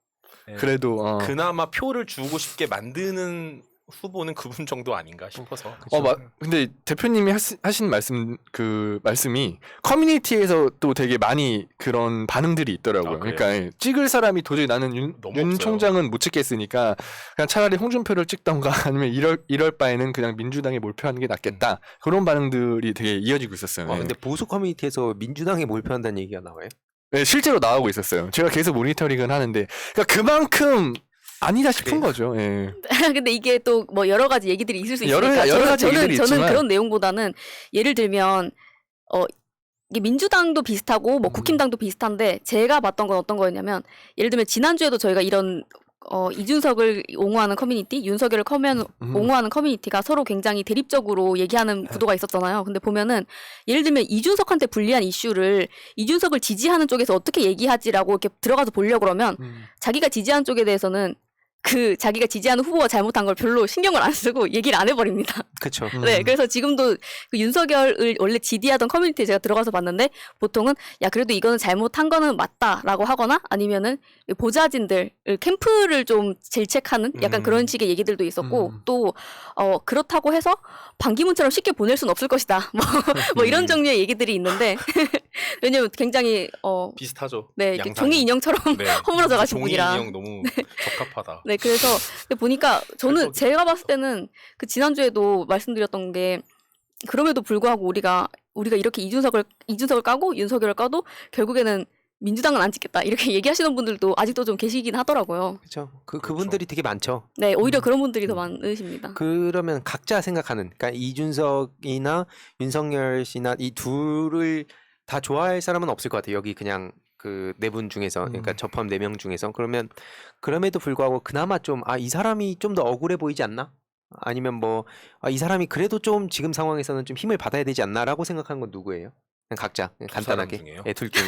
그래도 그나마 표를 주고 싶게 만드는 후보는 그분 정도 아닌가 싶어서. 근데 대표님이 하신 말씀이 커뮤니티에서 또 되게 많이 그런 반응들이 있더라고요. 아, 그래요? 그러니까 찍을 사람이 도저히 나는 너무 윤 없어요. 총장은 못 찍겠으니까 그냥 차라리 홍준표를 찍던가 아니면 이럴 바에는 그냥 민주당에 몰표하는 게 낫겠다. 그런 반응들이 되게 이어지고 있었어요. 네. 근데 보수 커뮤니티에서 민주당에 몰표한다는 얘기가 나와요? 네, 실제로 나오고 있었어요. 제가 계속 모니터링은 하는데, 그러니까 그만큼 아니다 싶은 거죠. 예. 근데 이게 또 뭐 여러 가지 얘기들이 있을 수 여러 있으니까 가지 얘기들이 저는 있지만. 그런 내용보다는 예를 들면 이게 민주당도 비슷하고 뭐 국힘당도 비슷한데 제가 봤던 건 어떤 거였냐면 예를 들면 지난주에도 저희가 이런 이준석을 옹호하는 커뮤니티, 윤석열을 옹호하는 커뮤니티가 서로 굉장히 대립적으로 얘기하는 구도가 있었잖아요. 근데 보면은 예를 들면 이준석한테 불리한 이슈를 이준석을 지지하는 쪽에서 어떻게 얘기하지라고 이렇게 들어가서 보려고 그러면 자기가 지지하는 쪽에 대해서는 자기가 지지하는 후보가 잘못한 걸 별로 신경을 안 쓰고 얘기를 안 해버립니다. 그쵸. 네, 그래서 지금도 그 윤석열을 원래 지지하던 커뮤니티에 제가 들어가서 봤는데 보통은 야 그래도 이거는 잘못한 거는 맞다라고 하거나 아니면은 보좌진들 캠프를 좀 질책하는 약간 그런 식의 얘기들도 있었고 또 그렇다고 해서 반기문처럼 쉽게 보낼 수는 없을 것이다. 뭐 이런 종류의 얘기들이 있는데 왜냐면 굉장히 비슷하죠. 네, 양상이. 종이 인형처럼 네. 허물어져 가신 종이 분이라. 인형 너무 적합하다. 네, 그래서 보니까 저는 제가 봤을 때는 그 지난주에도 말씀드렸던 게 그럼에도 불구하고 우리가 이렇게 이준석을 까고 윤석열을 까도 결국에는 민주당은 안 찍겠다 이렇게 얘기하시는 분들도 아직도 좀 계시긴 하더라고요. 그쵸. 그분들이 되게 많죠. 네, 오히려 그런 분들이 더 많으십니다. 그러면 각자 생각하는, 그러니까 이준석이나 윤석열 씨나 이 둘을 다 좋아할 사람은 없을 것 같아요. 여기 그냥 그 네 분 중에서, 그러니까 저 포함 4명 중에서. 그러면 그럼에도 불구하고 그나마 좀 이 사람이 좀 더 억울해 보이지 않나? 아니면 뭐 이 사람이 그래도 좀 지금 상황에서는 좀 힘을 받아야 되지 않나라고 생각하는 건 누구예요? 그냥 각자 그냥 두 간단하게. 사람 중에요? 네, 둘 중에.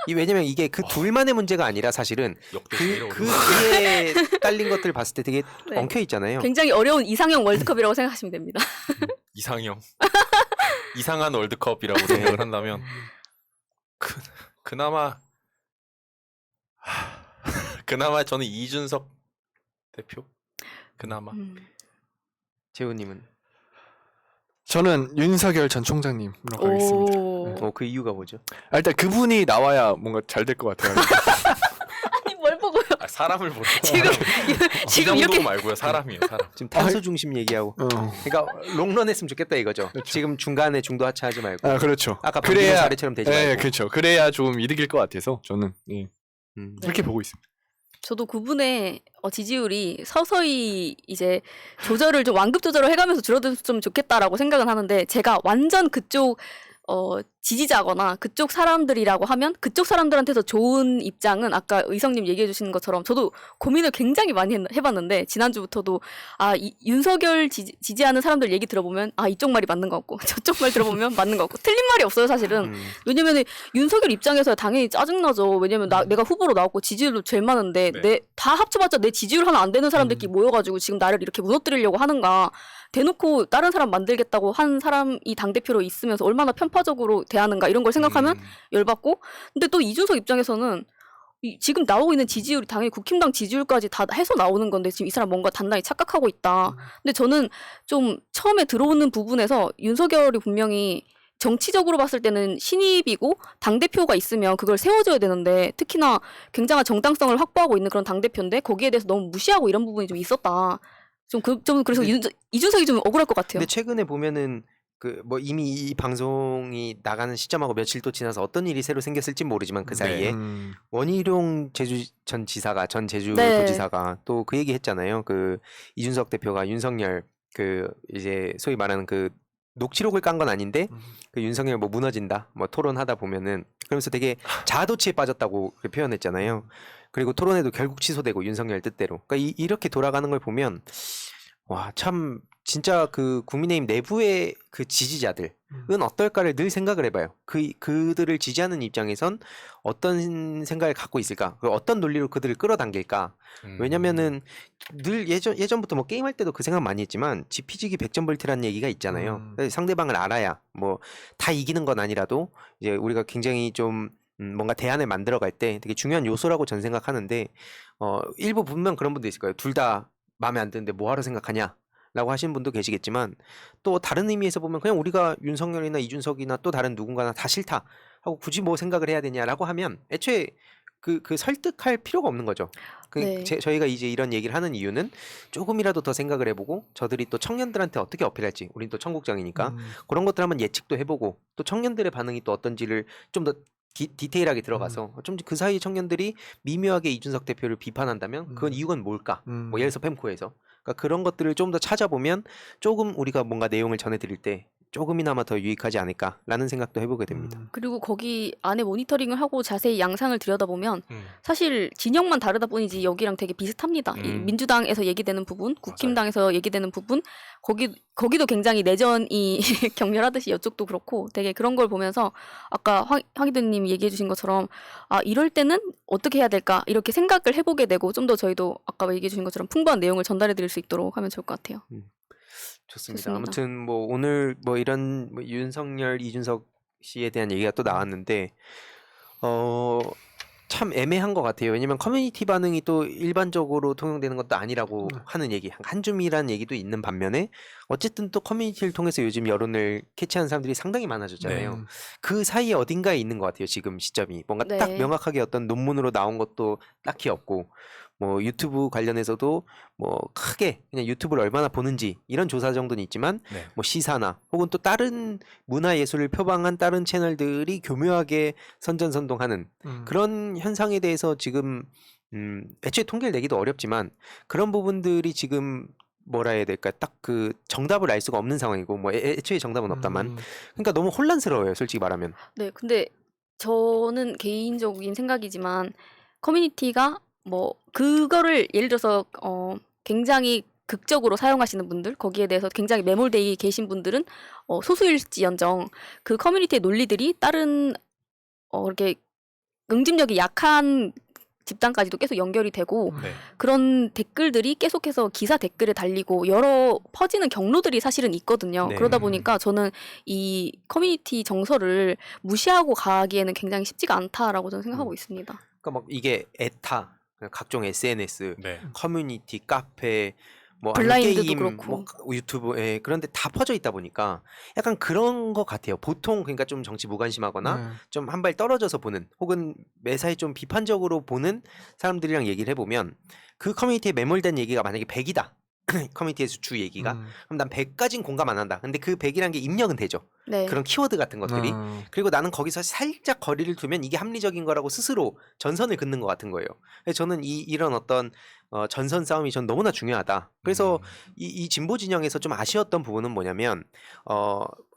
왜냐면 이게 그 둘만의 문제가 아니라 사실은 역대 제일 그 어려운 뒤에 딸린 것들 봤을 때 되게 네. 엉켜 있잖아요. 굉장히 어려운 이상형 월드컵이라고 생각하시면 됩니다. 이상형. 이상한 월드컵이라고 생각을 한다면 그나마 그나마 저는 이준석 대표 그나마 재훈님은 저는 윤석열 전 총장님으로 가겠습니다. 오. 그 이유가 뭐죠? 일단 그분이 나와야 뭔가 잘 될 것 같아요. 아니 뭘 보고요? 사람을 보는 지금 지금 이렇게 말고요. 사람이에요. 사람. 지금 탄소 중심 얘기하고. 그러니까 롱런 했으면 좋겠다 이거죠. 지금 중간에 중도 하차하지 말고. 그렇죠. 아까 그래야 사례처럼 되지 말고. 그렇죠. 그래야 좀 이득일 것 같아서 저는 그렇게 보고 있습니다. 저도 그분의 지지율이 서서히 이제 조절을 좀 완급 조절을 해가면서 줄어들었으면 좋겠다라고 생각은 하는데 제가 완전 그쪽 지지자거나 그쪽 사람들이라고 하면 그쪽 사람들한테서 좋은 입장은 아까 의성님 얘기해 주시는 것처럼 저도 고민을 굉장히 많이 해봤는데 지난주부터도 윤석열 지지하는 사람들 얘기 들어보면 이쪽 말이 맞는 것 같고 저쪽 말 들어보면 맞는 것 같고 틀린 말이 없어요 사실은. 왜냐면 윤석열 입장에서 당연히 짜증나죠. 왜냐면 내가 후보로 나왔고 지지율도 제일 많은데 네. 다 합쳐봤자 내 지지율 하나 안 되는 사람들끼리 모여가지고 지금 나를 이렇게 무너뜨리려고 하는가. 대놓고 다른 사람 만들겠다고 한 사람이 당대표로 있으면서 얼마나 편파적으로 대하는가 이런 걸 생각하면 열받고 근데 또 이준석 입장에서는 지금 나오고 있는 지지율이 당연히 국힘당 지지율까지 다 해서 나오는 건데 지금 이 사람 뭔가 단단히 착각하고 있다. 근데 저는 좀 처음에 들어오는 부분에서 윤석열이 분명히 정치적으로 봤을 때는 신입이고 당대표가 있으면 그걸 세워줘야 되는데 특히나 굉장한 정당성을 확보하고 있는 그런 당대표인데 거기에 대해서 너무 무시하고 이런 부분이 좀 있었다. 좀 그래서 이준석이 좀 억울할 것 같아요. 근데 최근에 보면은 그 뭐 이미 이 방송이 나가는 시점하고 며칠 또 지나서 어떤 일이 새로 생겼을지 모르지만 그 사이에 원희룡 전 제주도지사가 또 그 얘기 했잖아요. 그 이준석 대표가 윤석열 그 이제 소위 말하는 그 녹취록을 깐 건 아닌데 그 윤석열 뭐 무너진다 뭐 토론하다 보면은 그러면서 되게 자아도취에 빠졌다고 표현했잖아요. 그리고 토론회도 결국 취소되고 윤석열 뜻대로. 그러니까 이렇게 돌아가는 걸 보면 와, 참 진짜 그 국민의힘 내부의 그 지지자들은 어떨까를 늘 생각을 해봐요. 그들을 지지하는 입장에선 어떤 생각을 갖고 있을까? 어떤 논리로 그들을 끌어당길까? 왜냐면은 늘 예전부터 뭐 게임할 때도 그 생각 많이 했지만 지피지기 백전벌티라는 얘기가 있잖아요. 상대방을 알아야 뭐 다 이기는 건 아니라도 이제 우리가 굉장히 좀 뭔가 대안을 만들어갈 때 되게 중요한 요소라고 전 생각하는데 일부 분명 그런 분도 있을 거예요. 둘 다 마음에 안 드는데 뭐하러 생각하냐? 라고 하시는 분도 계시겠지만 또 다른 의미에서 보면 그냥 우리가 윤석열이나 이준석이나 또 다른 누군가나 다 싫다 하고 굳이 뭐 생각을 해야 되냐라고 하면 애초에 그 설득할 필요가 없는 거죠. 네. 저희가 이제 이런 얘기를 하는 이유는 조금이라도 더 생각을 해보고 저들이 또 청년들한테 어떻게 어필할지 우린 또 청국장이니까 그런 것들 한번 예측도 해보고 또 청년들의 반응이 또 어떤지를 좀 더 디테일하게 들어가서 좀 그 사이 청년들이 미묘하게 이준석 대표를 비판한다면 그건 이유가 뭘까? 뭐 예를 들어서 펜코에서 그러니까 그런 것들을 좀 더 찾아보면 조금 우리가 뭔가 내용을 전해드릴 때 조금이나마 더 유익하지 않을까라는 생각도 해보게 됩니다. 그리고 거기 안에 모니터링을 하고 자세히 양상을 들여다보면 사실 진영만 다르다 뿐이지 여기랑 되게 비슷합니다. 이 민주당에서 얘기되는 부분, 국힘당에서 얘기되는 부분, 거기도 굉장히 내전이 격렬하듯이 이쪽도 그렇고 되게 그런 걸 보면서 아까 황희도님이 얘기해 주신 것처럼 이럴 때는 어떻게 해야 될까 이렇게 생각을 해보게 되고 좀 더 저희도 아까 얘기해 주신 것처럼 풍부한 내용을 전달해 드릴 수 있도록 하면 좋을 것 같아요. 좋습니다. 아무튼 뭐 오늘 뭐 이런 뭐 윤석열, 이준석 씨에 대한 얘기가 또 나왔는데 참 애매한 것 같아요. 왜냐면 커뮤니티 반응이 또 일반적으로 통용되는 것도 아니라고 하는 얘기, 한 줌이라는 얘기도 있는 반면에 어쨌든 또 커뮤니티를 통해서 요즘 여론을 캐치하는 사람들이 상당히 많아졌잖아요. 그 사이에 어딘가에 있는 것 같아요. 지금 시점이 뭔가 딱 명확하게 어떤 논문으로 나온 것도 딱히 없고 뭐 유튜브 관련해서도 뭐 크게 그냥 유튜브를 얼마나 보는지 이런 조사 정도는 있지만 뭐 시사나 혹은 또 다른 문화예술을 표방한 다른 채널들이 교묘하게 선전선동하는 그런 현상에 대해서 지금 애초에 통계를 내기도 어렵지만 그런 부분들이 지금 뭐라 해야 될까 딱 그 정답을 알 수가 없는 상황이고 뭐 애초에 정답은 없다만 그러니까 너무 혼란스러워요 솔직히 말하면. 네, 근데 저는 개인적인 생각이지만 커뮤니티가 뭐 그거를 예를 들어서 굉장히 극적으로 사용하시는 분들 거기에 대해서 굉장히 매몰되어 계신 분들은 소수일지언정 그 커뮤니티의 논리들이 다른 이렇게 응집력이 약한 집단까지도 계속 연결이 되고 그런 댓글들이 계속해서 기사 댓글에 달리고 여러 퍼지는 경로들이 사실은 있거든요. 그러다 보니까 저는 이 커뮤니티 정서를 무시하고 가기에는 굉장히 쉽지가 않다라고 저는 생각하고 있습니다. 그러니까 막 이게 에타 각종 SNS, 커뮤니티, 카페, 뭐 블라인드도 게임, 그렇고 뭐 유튜브, 그런데 다 퍼져 있다 보니까 약간 그런 것 같아요. 보통 그러니까 좀 정치 무관심하거나 좀 한 발 떨어져서 보는, 혹은 매사에 좀 비판적으로 보는 사람들이랑 얘기를 해보면 그 커뮤니티에 매몰된 얘기가 만약에 100이다. 커뮤니티에서 주 얘기가 그럼 난 100까진 공감 안 한다. 근데 그 100이란 게 입력은 되죠. 네. 그런 키워드 같은 것들이. 그리고 나는 거기서 살짝 거리를 두면 이게 합리적인 거라고 스스로 전선을 긋는 것 같은 거예요. 그래서 저는 이런 어떤 전선 싸움이 전 너무나 중요하다. 그래서 이 진보 진영에서 좀 아쉬웠던 부분은 뭐냐면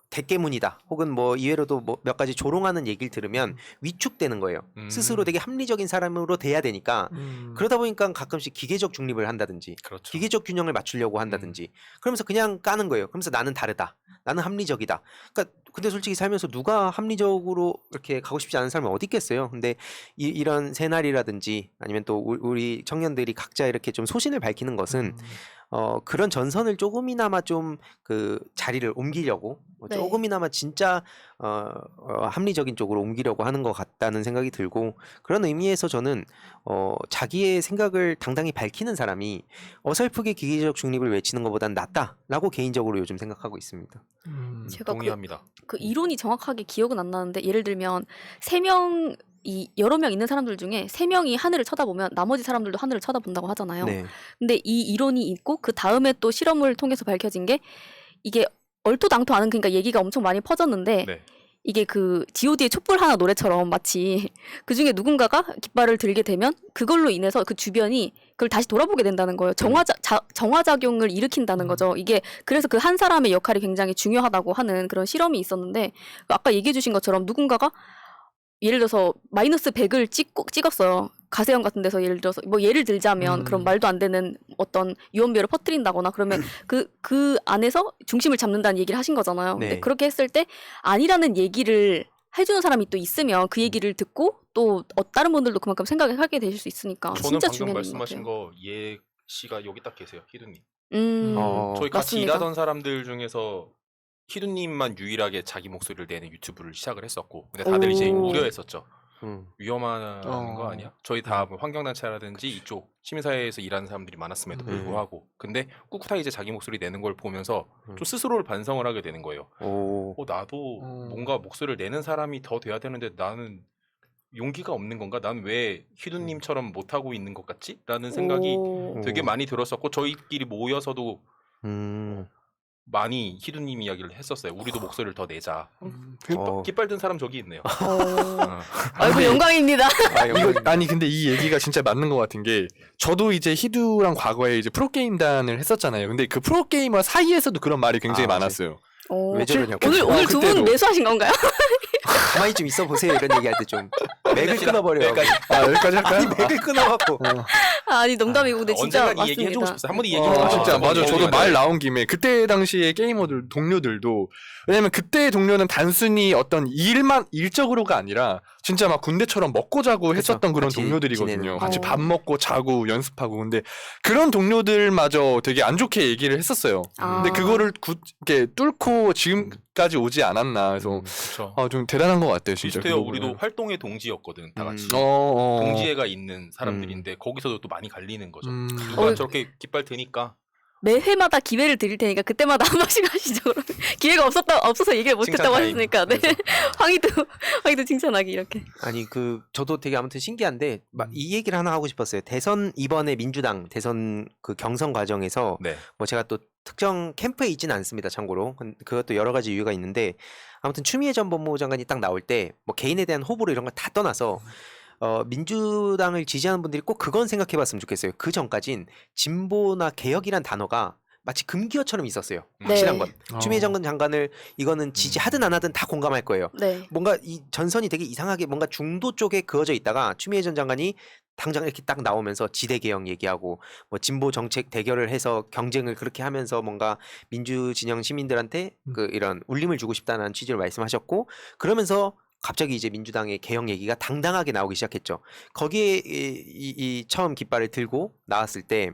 대깨문이다. 혹은 뭐 이외로도 뭐 몇 가지 조롱하는 얘기를 들으면 위축되는 거예요. 스스로 되게 합리적인 사람으로 돼야 되니까 그러다 보니까 가끔씩 기계적 중립을 한다든지 그렇죠. 기계적 균형을 맞추려고 한다든지 그러면서 그냥 까는 거예요. 그러면서 나는 다르다. 나는 합리적이다. 그러니까 근데 솔직히 살면서 누가 합리적으로 이렇게 가고 싶지 않은 사람이 어디 있겠어요. 근데 이런 새날이라든지 아니면 또 우리 청년들이 각자 이렇게 좀 소신을 밝히는 것은 그런 전선을 조금이나마 좀 그 자리를 옮기려고 네. 조금이나마 진짜 합리적인 쪽으로 옮기려고 하는 것 같다는 생각이 들고 그런 의미에서 저는 자기의 생각을 당당히 밝히는 사람이 어설프게 기계적 중립을 외치는 것보단 낫다라고 개인적으로 요즘 생각하고 있습니다. 제가 동의합니다. 그 이론이 정확하게 기억은 안 나는데 예를 들면 3명 이 여러 명 있는 사람들 중에 3명이 하늘을 쳐다보면 나머지 사람들도 하늘을 쳐다본다고 하잖아요. 네. 근데 이 이론이 있고 그 다음에 또 실험을 통해서 밝혀진 게 이게 얼토당토 않은 그러니까 얘기가 엄청 많이 퍼졌는데 네. 이게 그 G.O.D의 촛불 하나 노래처럼 마치 그 중에 누군가가 깃발을 들게 되면 그걸로 인해서 그 주변이 그걸 다시 돌아보게 된다는 거예요. 정화작용을 일으킨다는 거죠. 이게 그래서 그 한 사람의 역할이 굉장히 중요하다고 하는 그런 실험이 있었는데 아까 얘기해 주신 것처럼 누군가가 예를 들어서 마이너스 100을 찍었어요. 가세형 같은 데서 예를 들어서 뭐 예를 들자면 그런 말도 안 되는 어떤 유언비어를 퍼뜨린다거나 그러면 그 안에서 중심을 잡는다는 얘기를 하신 거잖아요. 네. 근데 그렇게 했을 때 아니라는 얘기를 해주는 사람이 또 있으면 그 얘기를 듣고 또 다른 분들도 그만큼 생각을 하게 되실 수 있으니까 저는 진짜 방금 중요한 것 말씀하신 같아요. 거 예 씨가 여기 딱 계세요. 희두님. 맞습니다. 저희 같이 맞습니다. 일하던 사람들 중에서 희두님만 유일하게 자기 목소리를 내는 유튜브를 시작을 했었고 근데 다들 이제 오. 우려했었죠. 음. 위험한 거 아니야? 저희 다 뭐 환경단체라든지 이쪽 시민사회에서 일하는 사람들이 많았음에도 불구하고 근데 꿋꿋하게 이제 자기 목소리 내는 걸 보면서 좀 스스로를 반성을 하게 되는 거예요. 나도 뭔가 목소리를 내는 사람이 더 돼야 되는데 나는 용기가 없는 건가? 난 왜 희두님처럼 못하고 있는 것 같지? 라는 생각이 오. 되게 많이 들었었고 저희끼리 모여서도 음. 많이 희두님 이야기를 했었어요. 우리도 목소리를 더 내자. 어. 깃발 든 사람 저기 있네요. 아이고 영광입니다. 이거 아니 근데 이 얘기가 진짜 맞는 것 같은 게 저도 이제 희두랑 과거에 이제 프로게임단을 했었잖아요. 근데 그 프로게이머 사이에서도 그런 말이 굉장히 많았어요. 왜 저러냐고. 오늘 두 분 그때도. 매수하신 건가요? 가만히 좀 있어 보세요. 이런 얘기할 때 좀 맥을 끊어버려. 여기까지. 여기까지 할까요? 아니 맥을 끊어갖고. 아니 농담이고 근데 진짜 언젠간 이 얘기 해주고 맞습니다. 싶었어요. 한 번 이 얘기 해주고 진짜 싶었어요. 맞아. 저도 네. 말 나온 김에 그때 당시에 게이머들 동료들도 왜냐면 그때 동료는 단순히 어떤 일적으로가 아니라 진짜 막 군대처럼 먹고 자고 그쵸. 했었던 그런 같이 동료들이거든요. 지내는. 같이 어. 밥 먹고 자고 연습하고 근데 그런 동료들마저 되게 안 좋게 얘기를 했었어요. 근데 그거를 이렇게 뚫고 지금까지 오지 않았나. 그래서 그렇죠. 좀 대단한 것 같아요, 진짜. 비슷해요. 그거 우리도 보면. 활동의 동지였거든. 다 같이. 어. 동지애가 있는 사람들인데 거기서도 또 많이 갈리는 거죠. 누가 어, 저렇게 깃발 드니까 매 회마다 기회를 드릴 테니까 그때마다 한 번씩 하시죠. 그러면 기회가 없어서 얘기를 못했다고 칭찬 타임. 하셨으니까 네. 그래서. 황희도 칭찬하기 이렇게. 아니 저도 되게 아무튼 신기한데 이 얘기를 하나 하고 싶었어요. 대선 이번에 민주당 대선 그 경선 과정에서 네. 뭐 제가 또 특정 캠프에 있지는 않습니다. 참고로 그것도 여러 가지 이유가 있는데 아무튼 추미애 전 법무부 장관이 딱 나올 때 뭐 개인에 대한 호불호 이런 거 다 떠나서 민주당을 지지하는 분들이 꼭 그건 생각해봤으면 좋겠어요. 그 전까진 진보나 개혁이란 단어가 마치 금기어처럼 있었어요. 확실한 건 추미애 전 장관을 이거는 지지하든 안 하든 다 공감할 거예요. 네. 뭔가 이 전선이 되게 이상하게 뭔가 중도 쪽에 그어져 있다가 추미애 전 장관이 당장 이렇게 딱 나오면서 지대 개혁 얘기하고 뭐 진보 정책 대결을 해서 경쟁을 그렇게 하면서 뭔가 민주 진영 시민들한테 그 이런 울림을 주고 싶다는 취지로 말씀하셨고 그러면서 갑자기 이제 민주당의 개혁 얘기가 당당하게 나오기 시작했죠. 거기에 이 처음 깃발을 들고 나왔을 때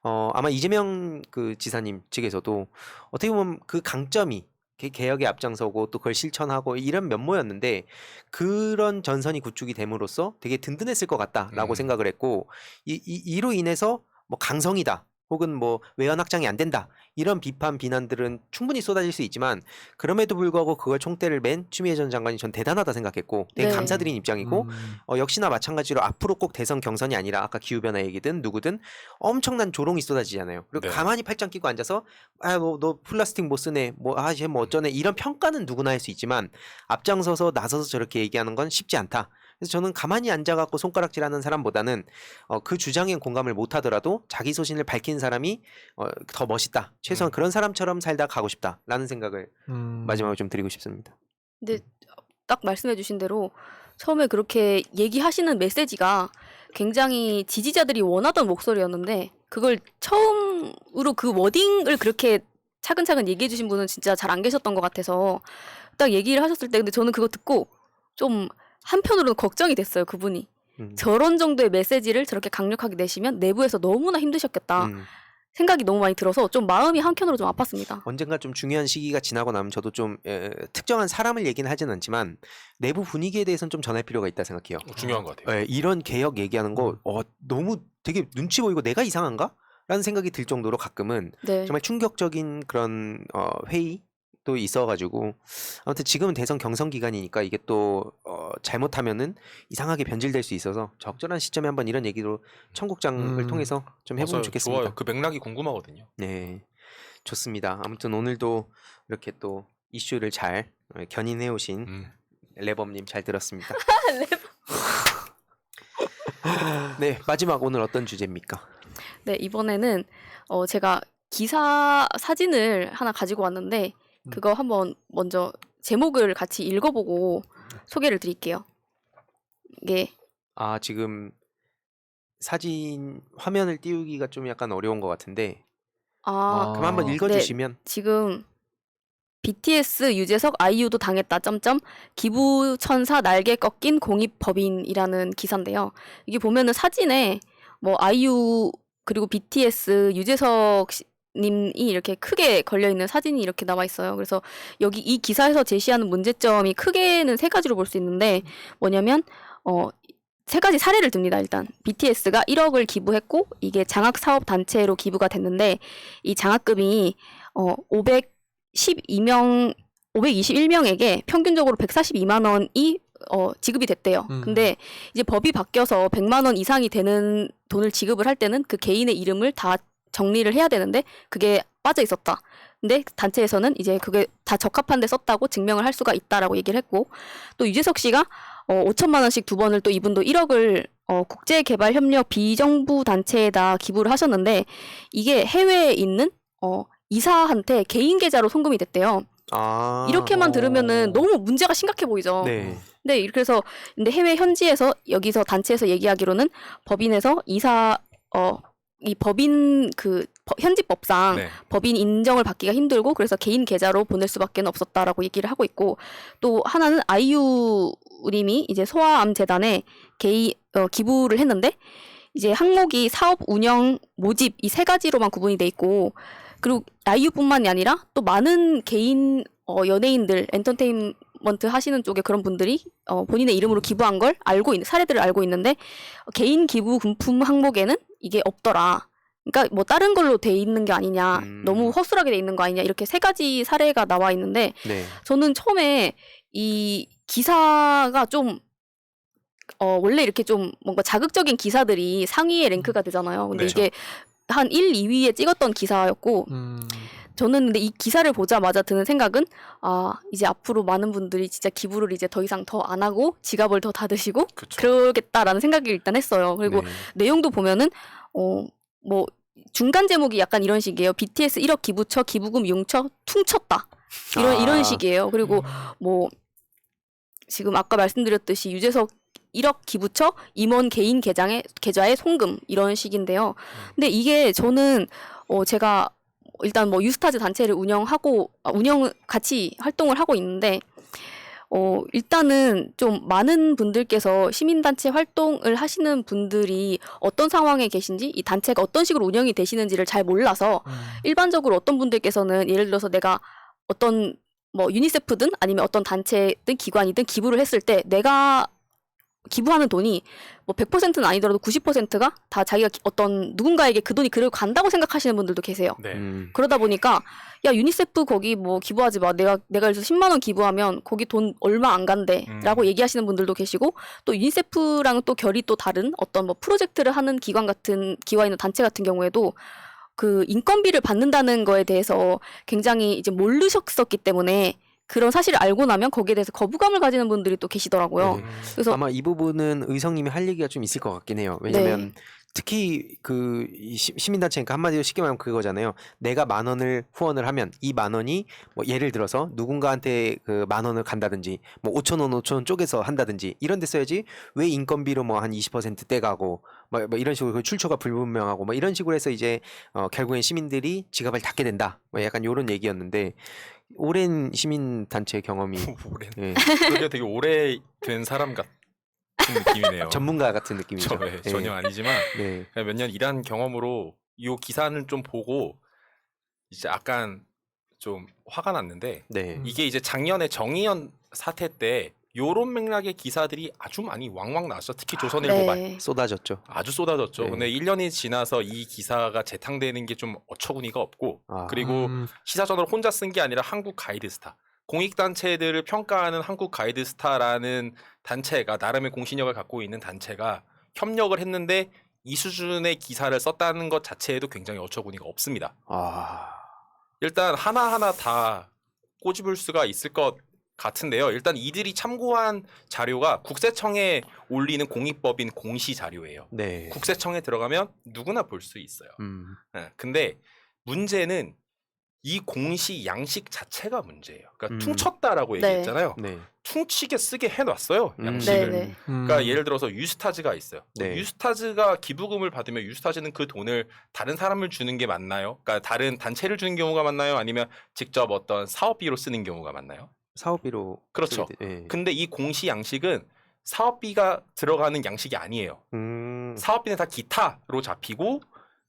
아마 이재명 그 지사님 측에서도 어떻게 보면 그 강점이 개혁에 앞장서고 또 그걸 실천하고 이런 면모였는데 그런 전선이 구축이 됨으로써 되게 든든했을 것 같다라고 생각을 했고 이로 인해서 뭐 강성이다 혹은 뭐 외연 확장이 안 된다 이런 비판 비난들은 충분히 쏟아질 수 있지만 그럼에도 불구하고 그걸 총대를 맨 추미애 전 장관이 전 대단하다 생각했고 되게 네. 감사드린 입장이고 역시나 마찬가지로 앞으로 꼭 대선 경선이 아니라 아까 기후변화 얘기든 누구든 엄청난 조롱이 쏟아지잖아요. 그리고 네. 가만히 팔짱 끼고 앉아서 너 플라스틱 못 쓰네 쟤 뭐 어쩌네 이런 평가는 누구나 할 수 있지만 앞장서서 나서서 저렇게 얘기하는 건 쉽지 않다. 그래서 저는 가만히 앉아갖고 손가락질하는 사람보다는 그 주장에 공감을 못하더라도 자기 소신을 밝힌 사람이 더 멋있다. 최소한 그런 사람처럼 살다 가고 싶다라는 생각을 마지막으로 좀 드리고 싶습니다. 근데 딱 말씀해주신 대로 처음에 그렇게 얘기하시는 메시지가 굉장히 지지자들이 원하던 목소리였는데 그걸 처음으로 그 워딩을 그렇게 차근차근 얘기해주신 분은 진짜 잘 안 계셨던 것 같아서 딱 얘기를 하셨을 때 근데 저는 그거 듣고 좀 한편으로는 걱정이 됐어요. 그분이 저런 정도의 메시지를 저렇게 강력하게 내시면 내부에서 너무나 힘드셨겠다 생각이 너무 많이 들어서 좀 마음이 한켠으로 좀 아팠습니다. 언젠가 좀 중요한 시기가 지나고 나면 저도 좀 특정한 사람을 얘기는 하진 않지만 내부 분위기에 대해서는 좀 전할 필요가 있다 생각해요. 중요한 것 같아요. 이런 개혁 얘기하는 거 너무 되게 눈치 보이고 내가 이상한가? 라는 생각이 들 정도로 가끔은 네. 정말 충격적인 그런 회의도 있어가지고 아무튼 지금은 대선 경선 기간이니까 이게 또 잘못하면은 이상하게 변질될 수 있어서 적절한 시점에 한번 이런 얘기로 청국장을 통해서 좀 해보면 맞아요. 좋겠습니다. 좋아요. 그 맥락이 궁금하거든요. 네, 좋습니다. 아무튼 오늘도 이렇게 또 이슈를 잘 견인해 오신 레범님 잘 들었습니다. 네, 마지막 오늘 어떤 주제입니까? 네, 이번에는 제가 기사 사진을 하나 가지고 왔는데 그거 한번 먼저 제목을 같이 읽어보고 소개를 드릴게요. 이게 지금 사진 화면을 띄우기가 좀 약간 어려운 것 같은데 그럼 한번 읽어주시면 지금 BTS 유재석 아이유도 당했다 점점 기부 천사 날개 꺾인 공익 법인이라는 기사인데요. 이게 보면은 사진에 뭐 아이유 그리고 BTS 유재석 님이 이렇게 크게 걸려 있는 사진이 이렇게 나와 있어요. 그래서 여기 이 기사에서 제시하는 문제점이 크게는 세 가지로 볼 수 있는데 뭐냐면 세 가지 사례를 듭니다. 일단 BTS가 1억을 기부했고 이게 장학 사업 단체로 기부가 됐는데 이 장학금이 521명에게 평균적으로 142만 원이 지급이 됐대요. 근데 이제 법이 바뀌어서 100만 원 이상이 되는 돈을 지급을 할 때는 그 개인의 이름을 다 정리를 해야 되는데 그게 빠져 있었다. 근데 단체에서는 이제 그게 다 적합한 데 썼다고 증명을 할 수가 있다라고 얘기를 했고 또 유재석 씨가 5천만 원씩 두 번을 또 이분도 1억을 국제개발협력 비정부 단체에다 기부를 하셨는데 이게 해외에 있는 이사한테 개인 계좌로 송금이 됐대요. 이렇게만 들으면은 너무 문제가 심각해 보이죠. 네. 네, 그래서 근데 해외 현지에서 여기서 단체에서 얘기하기로는 법인에서 이 법인 현지 법상 네. 법인 인정을 받기가 힘들고 그래서 개인 계좌로 보낼 수밖에 없었다라고 얘기를 하고 있고 또 하나는 아이유님이 이제 소아암 재단에 기부를 했는데 이제 항목이 사업 운영 모집 이 세 가지로만 구분이 돼 있고 그리고 아이유뿐만이 아니라 또 많은 개인 연예인들 엔터테인먼트 하시는 쪽에 그런 분들이 본인의 이름으로 기부한 걸 사례들을 알고 있는데 개인 기부 금품 항목에는 이게 없더라. 그러니까 뭐 다른 걸로 돼 있는 게 아니냐, 너무 허술하게 돼 있는 거 아니냐 이렇게 세 가지 사례가 나와 있는데 네. 저는 처음에 이 기사가 좀 원래 이렇게 좀 뭔가 자극적인 기사들이 상위에 랭크가 되잖아요. 근데 그렇죠. 이게 한 1, 2위에 찍었던 기사였고 저는 근데 이 기사를 보자마자 드는 생각은 이제 앞으로 많은 분들이 진짜 기부를 이제 더 이상 더 안 하고 지갑을 더 닫으시고 그쵸. 그러겠다라는 생각을 일단 했어요. 그리고 네. 내용도 보면은 뭐 중간 제목이 약간 이런 식이에요. BTS 1억 기부처 기부금 융처 퉁쳤다. 이런 식이에요. 그리고 뭐 지금 아까 말씀드렸듯이 유재석 1억 기부처 임원 개인 계좌에 송금 이런 식인데요. 근데 이게 저는 제가 일단 뭐 유스타즈 단체를 같이 활동을 하고 있는데 일단은 좀 많은 분들께서 시민단체 활동을 하시는 분들이 어떤 상황에 계신지 이 단체가 어떤 식으로 운영이 되시는지를 잘 몰라서 일반적으로 어떤 분들께서는 예를 들어서 내가 어떤 뭐 유니세프든 아니면 어떤 단체든 기관이든 기부를 했을 때 내가 기부하는 돈이 뭐 100%는 아니더라도 90%가 다 자기가 어떤 누군가에게 그 돈이 그를 간다고 생각하시는 분들도 계세요. 네. 그러다 보니까 야 유니세프 거기 뭐 기부하지 마. 내가 그래서 10만 원 기부하면 거기 돈 얼마 안 간대라고 얘기하시는 분들도 계시고 또 유니세프랑은 또 결이 또 다른 어떤 뭐 프로젝트를 하는 기관이나 단체 같은 경우에도 그 인건비를 받는다는 거에 대해서 굉장히 이제 모르셨었기 때문에 그런 사실을 알고 나면 거기에 대해서 거부감을 가지는 분들이 또 계시더라고요. 네. 그래서 아마 이 부분은 의성님이 할 얘기가 좀 있을 것 같긴 해요. 왜냐면 특히 그 시민단체니까 한마디로 쉽게 말하면 그거잖아요. 내가 10,000원을 후원을 하면 이 10,000원이 뭐 예를 들어서 누군가한테 그 10,000원을 간다든지 뭐 5,000원 쪼개서 한다든지 이런 데 써야지 왜 인건비로 뭐 한 20% 떼가고 뭐 이런 식으로 그 출처가 불분명하고 뭐 이런 식으로 해서 이제 결국엔 시민들이 지갑을 닫게 된다. 뭐 약간 요런 얘기였는데 오랜 시민단체 경험이 오랜. 예, 그게 되게 오래된 사람 같은 느낌이네요. 전문가 같은 느낌이죠. 예. 전혀 아니지만 네. 몇 년 일한 경험으로 이 기사는 좀 보고 이제 약간 좀 화가 났는데 네. 이게 이제 작년에 정의연 사태 때 요런 맥락의 기사들이 아주 많이 왕왕 나왔죠. 특히 조선일보가 네. 쏟아졌죠. 아주 쏟아졌죠. 네. 근데 1년이 지나서 이 기사가 재탕되는 게 좀 어처구니가 없고 아. 그리고 시사저널 혼자 쓴 게 아니라 한국 가이드스타 공익단체들을 평가하는 한국 가이드스타라는 단체가 나름의 공신력을 갖고 있는 단체가 협력을 했는데 이 수준의 기사를 썼다는 것 자체에도 굉장히 어처구니가 없습니다. 아. 일단 하나하나 다 꼬집을 수가 있을 것 같은데요. 일단 이들이 참고한 자료가 국세청에 올리는 공익법인 공시 자료예요. 네. 국세청에 들어가면 누구나 볼 수 있어요. 음. 근데 문제는 이 공시 양식 자체가 문제예요. 그러니까 퉁쳤다라고 네. 얘기했잖아요. 네. 퉁치게 쓰게 해놨어요. 음. 양식을. 네, 네. 그러니까 예를 들어서 유스타즈가 있어요. 네. 유스타즈가 기부금을 받으면 유스타즈는 그 돈을 다른 사람을 주는 게 맞나요? 그러니까 다른 단체를 주는 경우가 맞나요? 아니면 직접 어떤 사업비로 쓰는 경우가 맞나요? 사업비로 그렇죠. 쓰게 돼- 예. 근데 이 공시 양식은 사업비가 들어가는 양식이 아니에요. 사업비는 다 기타로 잡히고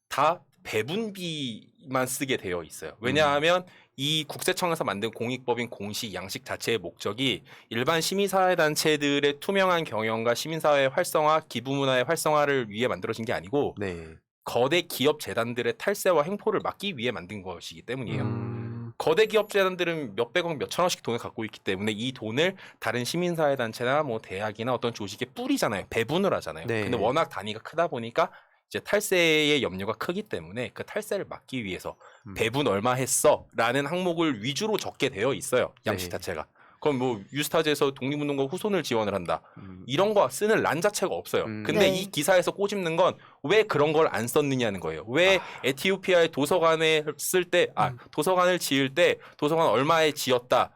다 배분비만 쓰게 되어 있어요. 왜냐하면 이 국세청에서 만든 공익법인 공시 양식 자체의 목적이 일반 시민사회단체들의 투명한 경영과 시민사회 활성화, 기부문화의 활성화를 위해 만들어진 게 아니고 네. 거대 기업 재단들의 탈세와 횡포를 막기 위해 만든 것이기 때문이에요. 음. 거대 기업 재단들은 몇백억, 몇천억씩 돈을 갖고 있기 때문에 이 돈을 다른 시민사회단체나 뭐 대학이나 어떤 조직에 뿌리잖아요. 배분을 하잖아요. 네. 근데 워낙 단위가 크다 보니까 이제 탈세의 염려가 크기 때문에 그 탈세를 막기 위해서 배분 얼마 했어? 라는 항목을 위주로 적게 되어 있어요. 양식 네. 자체가. 그럼 뭐 유스타즈에서 독립운동가 후손을 지원을 한다. 음. 이런 거 쓰는 란 자체가 없어요. 근데 네. 이 기사에서 꼬집는 건 왜 그런 걸 안 썼느냐는 거예요. 왜 에티오피아의 도서관을 쓸 때, 도서관을 지을 때 도서관 얼마에 지었다.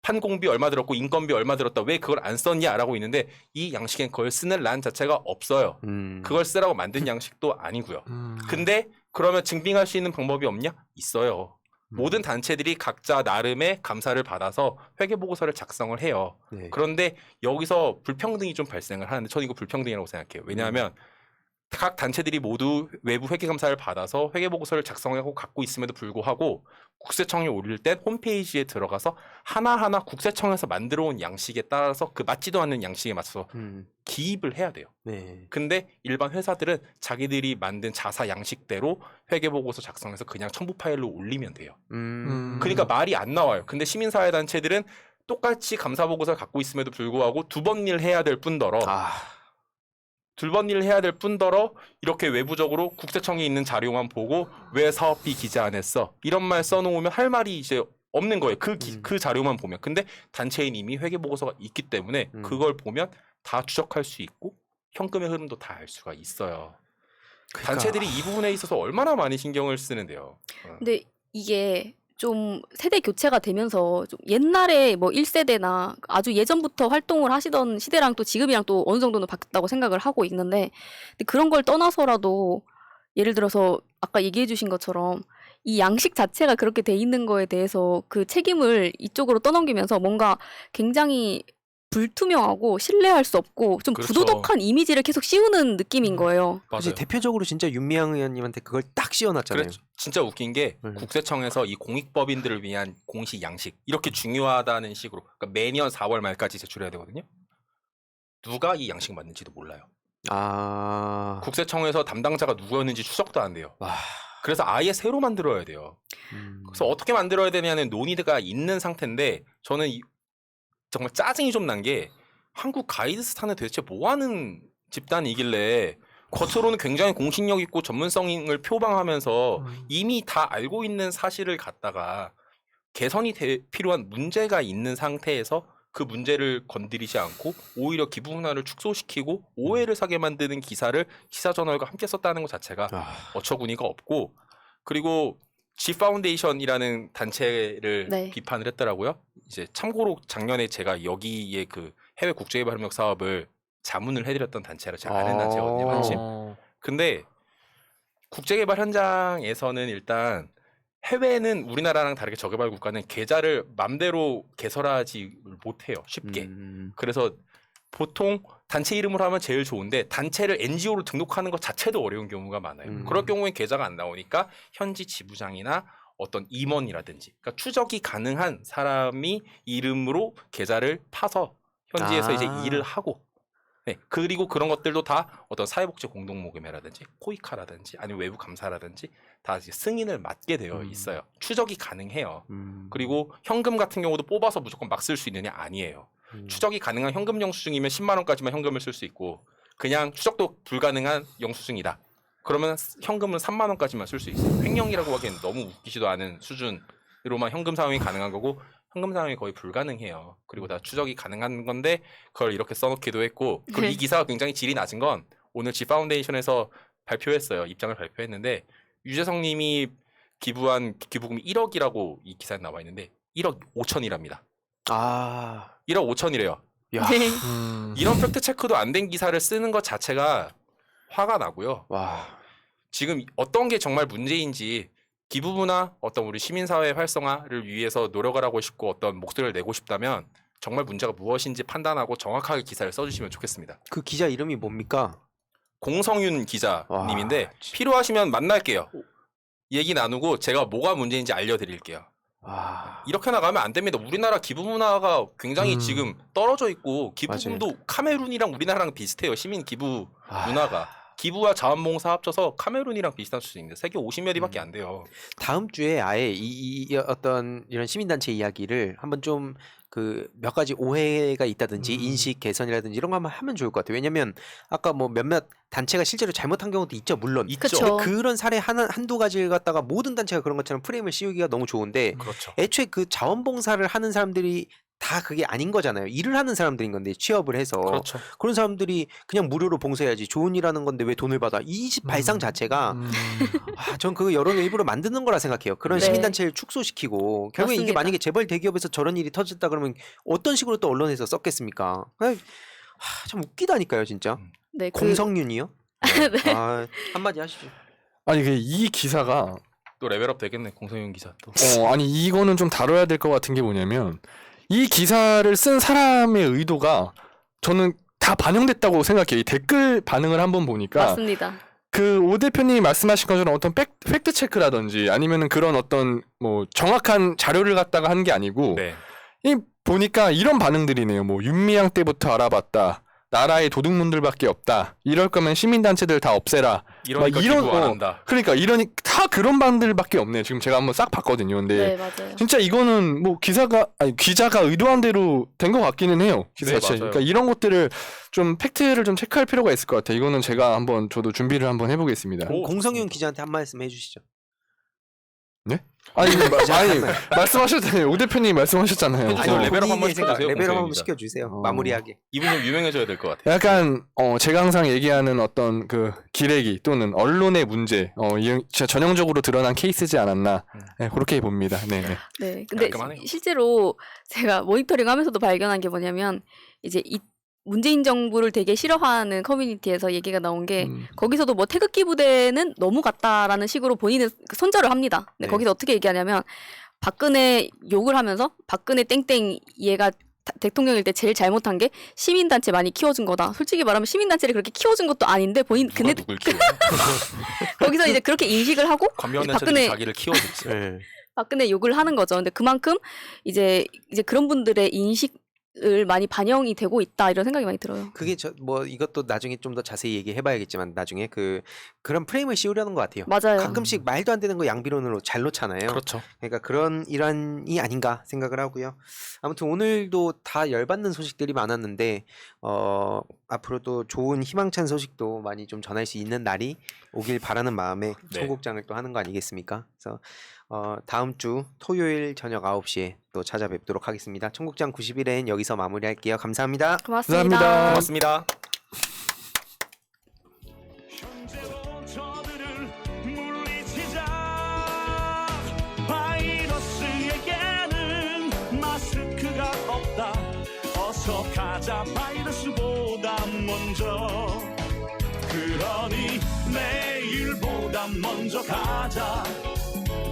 판공비 얼마 들었고 인건비 얼마 들었다. 왜 그걸 안 썼냐라고 있는데 이 양식엔 그걸 쓰는 란 자체가 없어요. 그걸 쓰라고 만든 양식도 아니고요. 근데 그러면 증빙할 수 있는 방법이 없냐? 있어요. 모든 단체들이 각자 나름의 감사를 받아서 회계보고서를 작성을 해요. 네. 그런데 여기서 불평등이 좀 발생을 하는데 저는 이거 불평등이라고 생각해요. 왜냐하면 각 단체들이 모두 외부 회계감사를 받아서 회계보고서를 작성하고 갖고 있음에도 불구하고 국세청에 올릴 땐 홈페이지에 들어가서 하나하나 국세청에서 만들어온 양식에 따라서 그 맞지도 않는 양식에 맞춰서 기입을 해야 돼요. 네. 근데 일반 회사들은 자기들이 만든 자사 양식대로 회계보고서 작성해서 그냥 첨부 파일로 올리면 돼요. 그러니까 말이 안 나와요. 근데 시민사회단체들은 똑같이 감사보고서를 갖고 있음에도 불구하고 두 번 일 해야 될 뿐더러 두 번 일을 해야 될 뿐더러 이렇게 외부적으로 국세청에 있는 자료만 보고 왜 사업비 기재 안 했어? 이런 말 써놓으면 할 말이 이제 없는 거예요. 그 자료만 보면. 근데 단체인 이미 회계보고서가 있기 때문에 그걸 보면 다 추적할 수 있고 현금의 흐름도 다 알 수가 있어요. 그러니까. 단체들이 이 부분에 있어서 얼마나 많이 신경을 쓰는데요. 근데 이게 좀 세대 교체가 되면서 좀 옛날에 뭐 1세대나 아주 예전부터 활동을 하시던 시대랑 또 지금이랑 또 어느 정도는 바뀌었다고 생각을 하고 있는데 근데 그런 걸 떠나서라도 예를 들어서 아까 얘기해 주신 것처럼 이 양식 자체가 그렇게 돼 있는 거에 대해서 그 책임을 이쪽으로 떠넘기면서 뭔가 굉장히 불투명하고 신뢰할 수 없고 좀 그렇죠. 부도덕한 이미지를 계속 씌우는 느낌인 거예요. 사실 대표적으로 진짜 윤미향 의원님한테 그걸 딱 씌워놨잖아요. 그래, 진짜 웃긴 게 국세청에서 이 공익법인들을 위한 공시 양식 이렇게 중요하다는 식으로 그러니까 매년 4월 말까지 제출해야 되거든요. 누가 이 양식 만든지도 몰라요. 아. 국세청에서 담당자가 누구였는지 추적도 안 돼요. 와. 그래서 아예 새로 만들어야 돼요. 그래서 어떻게 만들어야 되냐는 논의가 있는 상태인데 저는 정말 짜증이 좀 난 게 한국 가이드스타는 도대체 뭐하는 집단이길래 겉으로는 굉장히 공신력 있고 전문성을 표방하면서 이미 다 알고 있는 사실을 갖다가 개선이 필요한 문제가 있는 상태에서 그 문제를 건드리지 않고 오히려 기부 문화를 축소시키고 오해를 사게 만드는 기사를 기사저널과 함께 썼다는 것 자체가 아. 어처구니가 없고 그리고 G 파운데이션이라는 단체를 네. 비판을 했더라고요. 이제 참고로 작년에 제가 여기에 그 해외 국제개발 협력 사업을 자문을 해드렸던 단체라 제가 아는 단체거든요. 마침. 근데 국제개발 현장에서는 일단 해외는 우리나라랑 다르게 저개발 국가는 계좌를 맘대로 개설하지 못해요. 쉽게. 그래서 보통 단체 이름으로 하면 제일 좋은데 단체를 NGO로 등록하는 것 자체도 어려운 경우가 많아요. 그럴 경우엔 계좌가 안 나오니까 현지 지부장이나 어떤 임원이라든지 그러니까 추적이 가능한 사람이 이름으로 계좌를 파서 현지에서 이제 일을 하고 네, 그리고 그런 것들도 다 어떤 사회복지 공동모금회라든지 코이카라든지 아니면 외부 감사라든지 다 이제 승인을 맡게 되어 있어요. 추적이 가능해요. 그리고 현금 같은 경우도 뽑아서 무조건 막 쓸 수 있느냐 아니에요. 추적이 가능한 현금 영수증이면 10만 원까지만 현금을 쓸 수 있고 그냥 추적도 불가능한 영수증이다. 그러면 현금은 3만 원까지만 쓸 수 있어요. 횡령이라고 하기엔 너무 웃기지도 않은 수준으로만 현금 사용이 가능한 거고 현금 사용이 거의 불가능해요. 그리고 다 추적이 가능한 건데 그걸 이렇게 써놓기도 했고 그리고 이 기사가 굉장히 질이 낮은 건 오늘 G 파운데이션에서 발표했어요. 입장을 발표했는데 유재석 님이 기부한 기부금이 1억이라고 이 기사에 나와 있는데 1억 5천이랍니다. 아. 1억 5천이래요. 야. 네. 이런 팩트 체크도 안 된 기사를 쓰는 것 자체가 화가 나고요. 와. 지금 어떤 게 정말 문제인지 기부부나 어떤 우리 시민사회 활성화를 위해서 노력을 하고 싶고 어떤 목소리를 내고 싶다면 정말 문제가 무엇인지 판단하고 정확하게 기사를 써주시면 좋겠습니다. 그 기자 이름이 뭡니까? 공성윤 기자님인데 와, 진짜. 필요하시면 만날게요. 얘기 나누고 제가 뭐가 문제인지 알려드릴게요. 와. 이렇게 나가면 안 됩니다. 우리나라 기부 문화가 굉장히 지금 떨어져 있고 기부금도 카메룬이랑 우리나라랑 비슷해요. 시민 기부 문화가. 기부와 자원봉사 합쳐서 카메룬이랑 비슷한 수준인데 세계 50여 위밖에 안 돼요. 다음 주에 아예 이 어떤 이런 시민단체 이야기를 한번 좀 그 몇 가지 오해가 있다든지 인식 개선이라든지 이런 거 한번 하면 좋을 것 같아요. 왜냐면 아까 뭐 몇몇 단체가 실제로 잘못한 경우도 있죠. 물론. 있죠. 그쵸. 근데 그런 사례 한두 가지를 갖다가 모든 단체가 그런 것처럼 프레임을 씌우기가 너무 좋은데 그렇죠. 애초에 그 자원봉사를 하는 사람들이 다 그게 아닌 거잖아요. 일을 하는 사람들인 건데 취업을 해서 그렇죠. 그런 사람들이 그냥 무료로 봉사해야지 좋은 일 하는 건데 왜 돈을 받아? 이 발상 자체가 전 그거 여론을 일부러 만드는 거라 생각해요. 그런 네. 시민단체를 축소시키고 결국에 이게 맞습니다. 만약에 재벌 대기업에서 저런 일이 터졌다 그러면 어떤 식으로 또 언론에서 썼겠습니까? 참 웃기다니까요 진짜. 네, 공성윤이요? 네. 아, 한마디 하시죠. 아니 이 기사가 또 레벨업 되겠네. 공성윤 기사 또. 아니 이거는 좀 다뤄야 될 것 같은 게 뭐냐면 이 기사를 쓴 사람의 의도가 저는 다 반영됐다고 생각해요. 이 댓글 반응을 한번 보니까 맞습니다. 그 오 대표님이 말씀하신 것처럼 어떤 팩트 체크라든지 아니면은 그런 어떤 뭐 정확한 자료를 갖다가 한 게 아니고 네. 이 보니까 이런 반응들이네요. 뭐 윤미향 때부터 알아봤다. 나라에 도둑놈들밖에 없다. 이럴 거면 시민단체들 다 없애라. 이러니까 막 이런 기부 안 한다. 그러니까 이러니 다 그런 반들밖에 없네요. 지금 제가 한번 싹 봤거든요. 근데 네, 맞아요. 진짜 이거는 뭐 기자가 의도한 대로 된 것 같기는 해요. 기사 네, 자체. 맞아요. 그러니까 이런 것들을 좀 팩트를 좀 체크할 필요가 있을 것 같아요. 이거는 제가 한번 저도 준비를 한번 해보겠습니다. 오, 공성윤 좋습니다. 기자한테 한 말씀 해주시죠. 아니 말씀하셨잖아요. 오 대표님 말씀하셨잖아요. 해주세요. 아니, 레벨업 한번 본인의 생각, 시켜주세요, 레벨업 한번 공성윤 기자. 시켜주세요. 마무리하게. 이분 좀 유명해져야 될 것 같아요. 약간 제가 항상 얘기하는 어떤 그 기레기 또는 언론의 문제 진짜 전형적으로 드러난 케이스지 않았나 그렇게 봅니다. 네. 네, 근데 깔끔하네요. 실제로 제가 모니터링하면서도 발견한 게 뭐냐면 이제 이 문재인 정부를 되게 싫어하는 커뮤니티에서 얘기가 나온 게 거기서도 뭐 태극기 부대는 너무 같다라는 식으로 본인은 손절을 합니다. 근데 네. 거기서 어떻게 얘기하냐면 박근혜 욕을 하면서 박근혜 땡땡 얘가 대통령일 때 제일 잘못한 게 시민단체 많이 키워준 거다. 솔직히 말하면 시민단체를 그렇게 키워준 것도 아닌데 본인 누가 근데 누굴 키워? 거기서 이제 그렇게 인식을 하고 관변 이제 단체들이 자기를 키워줬지. 네. 박근혜 욕을 하는 거죠. 근데 그만큼 이제 그런 분들의 인식 을 많이 반영이 되고 있다 이런 생각이 많이 들어요. 그게 뭐 이것도 나중에 좀 더 자세히 얘기해봐야겠지만 나중에 그런 프레임을 씌우려는 것 같아요. 맞아요. 가끔씩 말도 안 되는 거 양비론으로 잘 놓잖아요. 그렇죠. 그러니까 그런 일환이 아닌가 생각을 하고요. 아무튼 오늘도 다 열받는 소식들이 많았는데 앞으로도 좋은 희망찬 소식도 많이 좀 전할 수 있는 날이 오길 바라는 마음에 네. 청국장을 또 하는 거 아니겠습니까? 그래서 다음 주 토요일 저녁 9시에 또 찾아뵙도록 하겠습니다. 청국장 91회는 여기서 마무리할게요. 감사합니다. 고맙습니다. 감사합니다. 고맙습니다. 현재로 저들을 물리치자. 바이러스에게는 마스크가 없다. 어서 가자 바이러스보다 먼저. 그러니 내일보다 먼저 가자.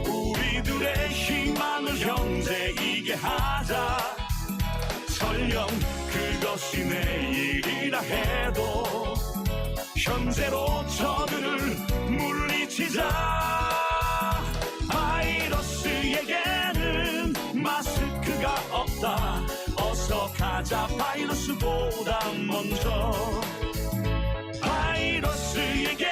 우리들의 희망을 형제이게 하자. 설령 그것이 내일이라 해도 현재로 저들을 물리치자. 바이러스에게는 마스크가 없다. 어서 가자 바이러스보다 먼저. 바이러스에게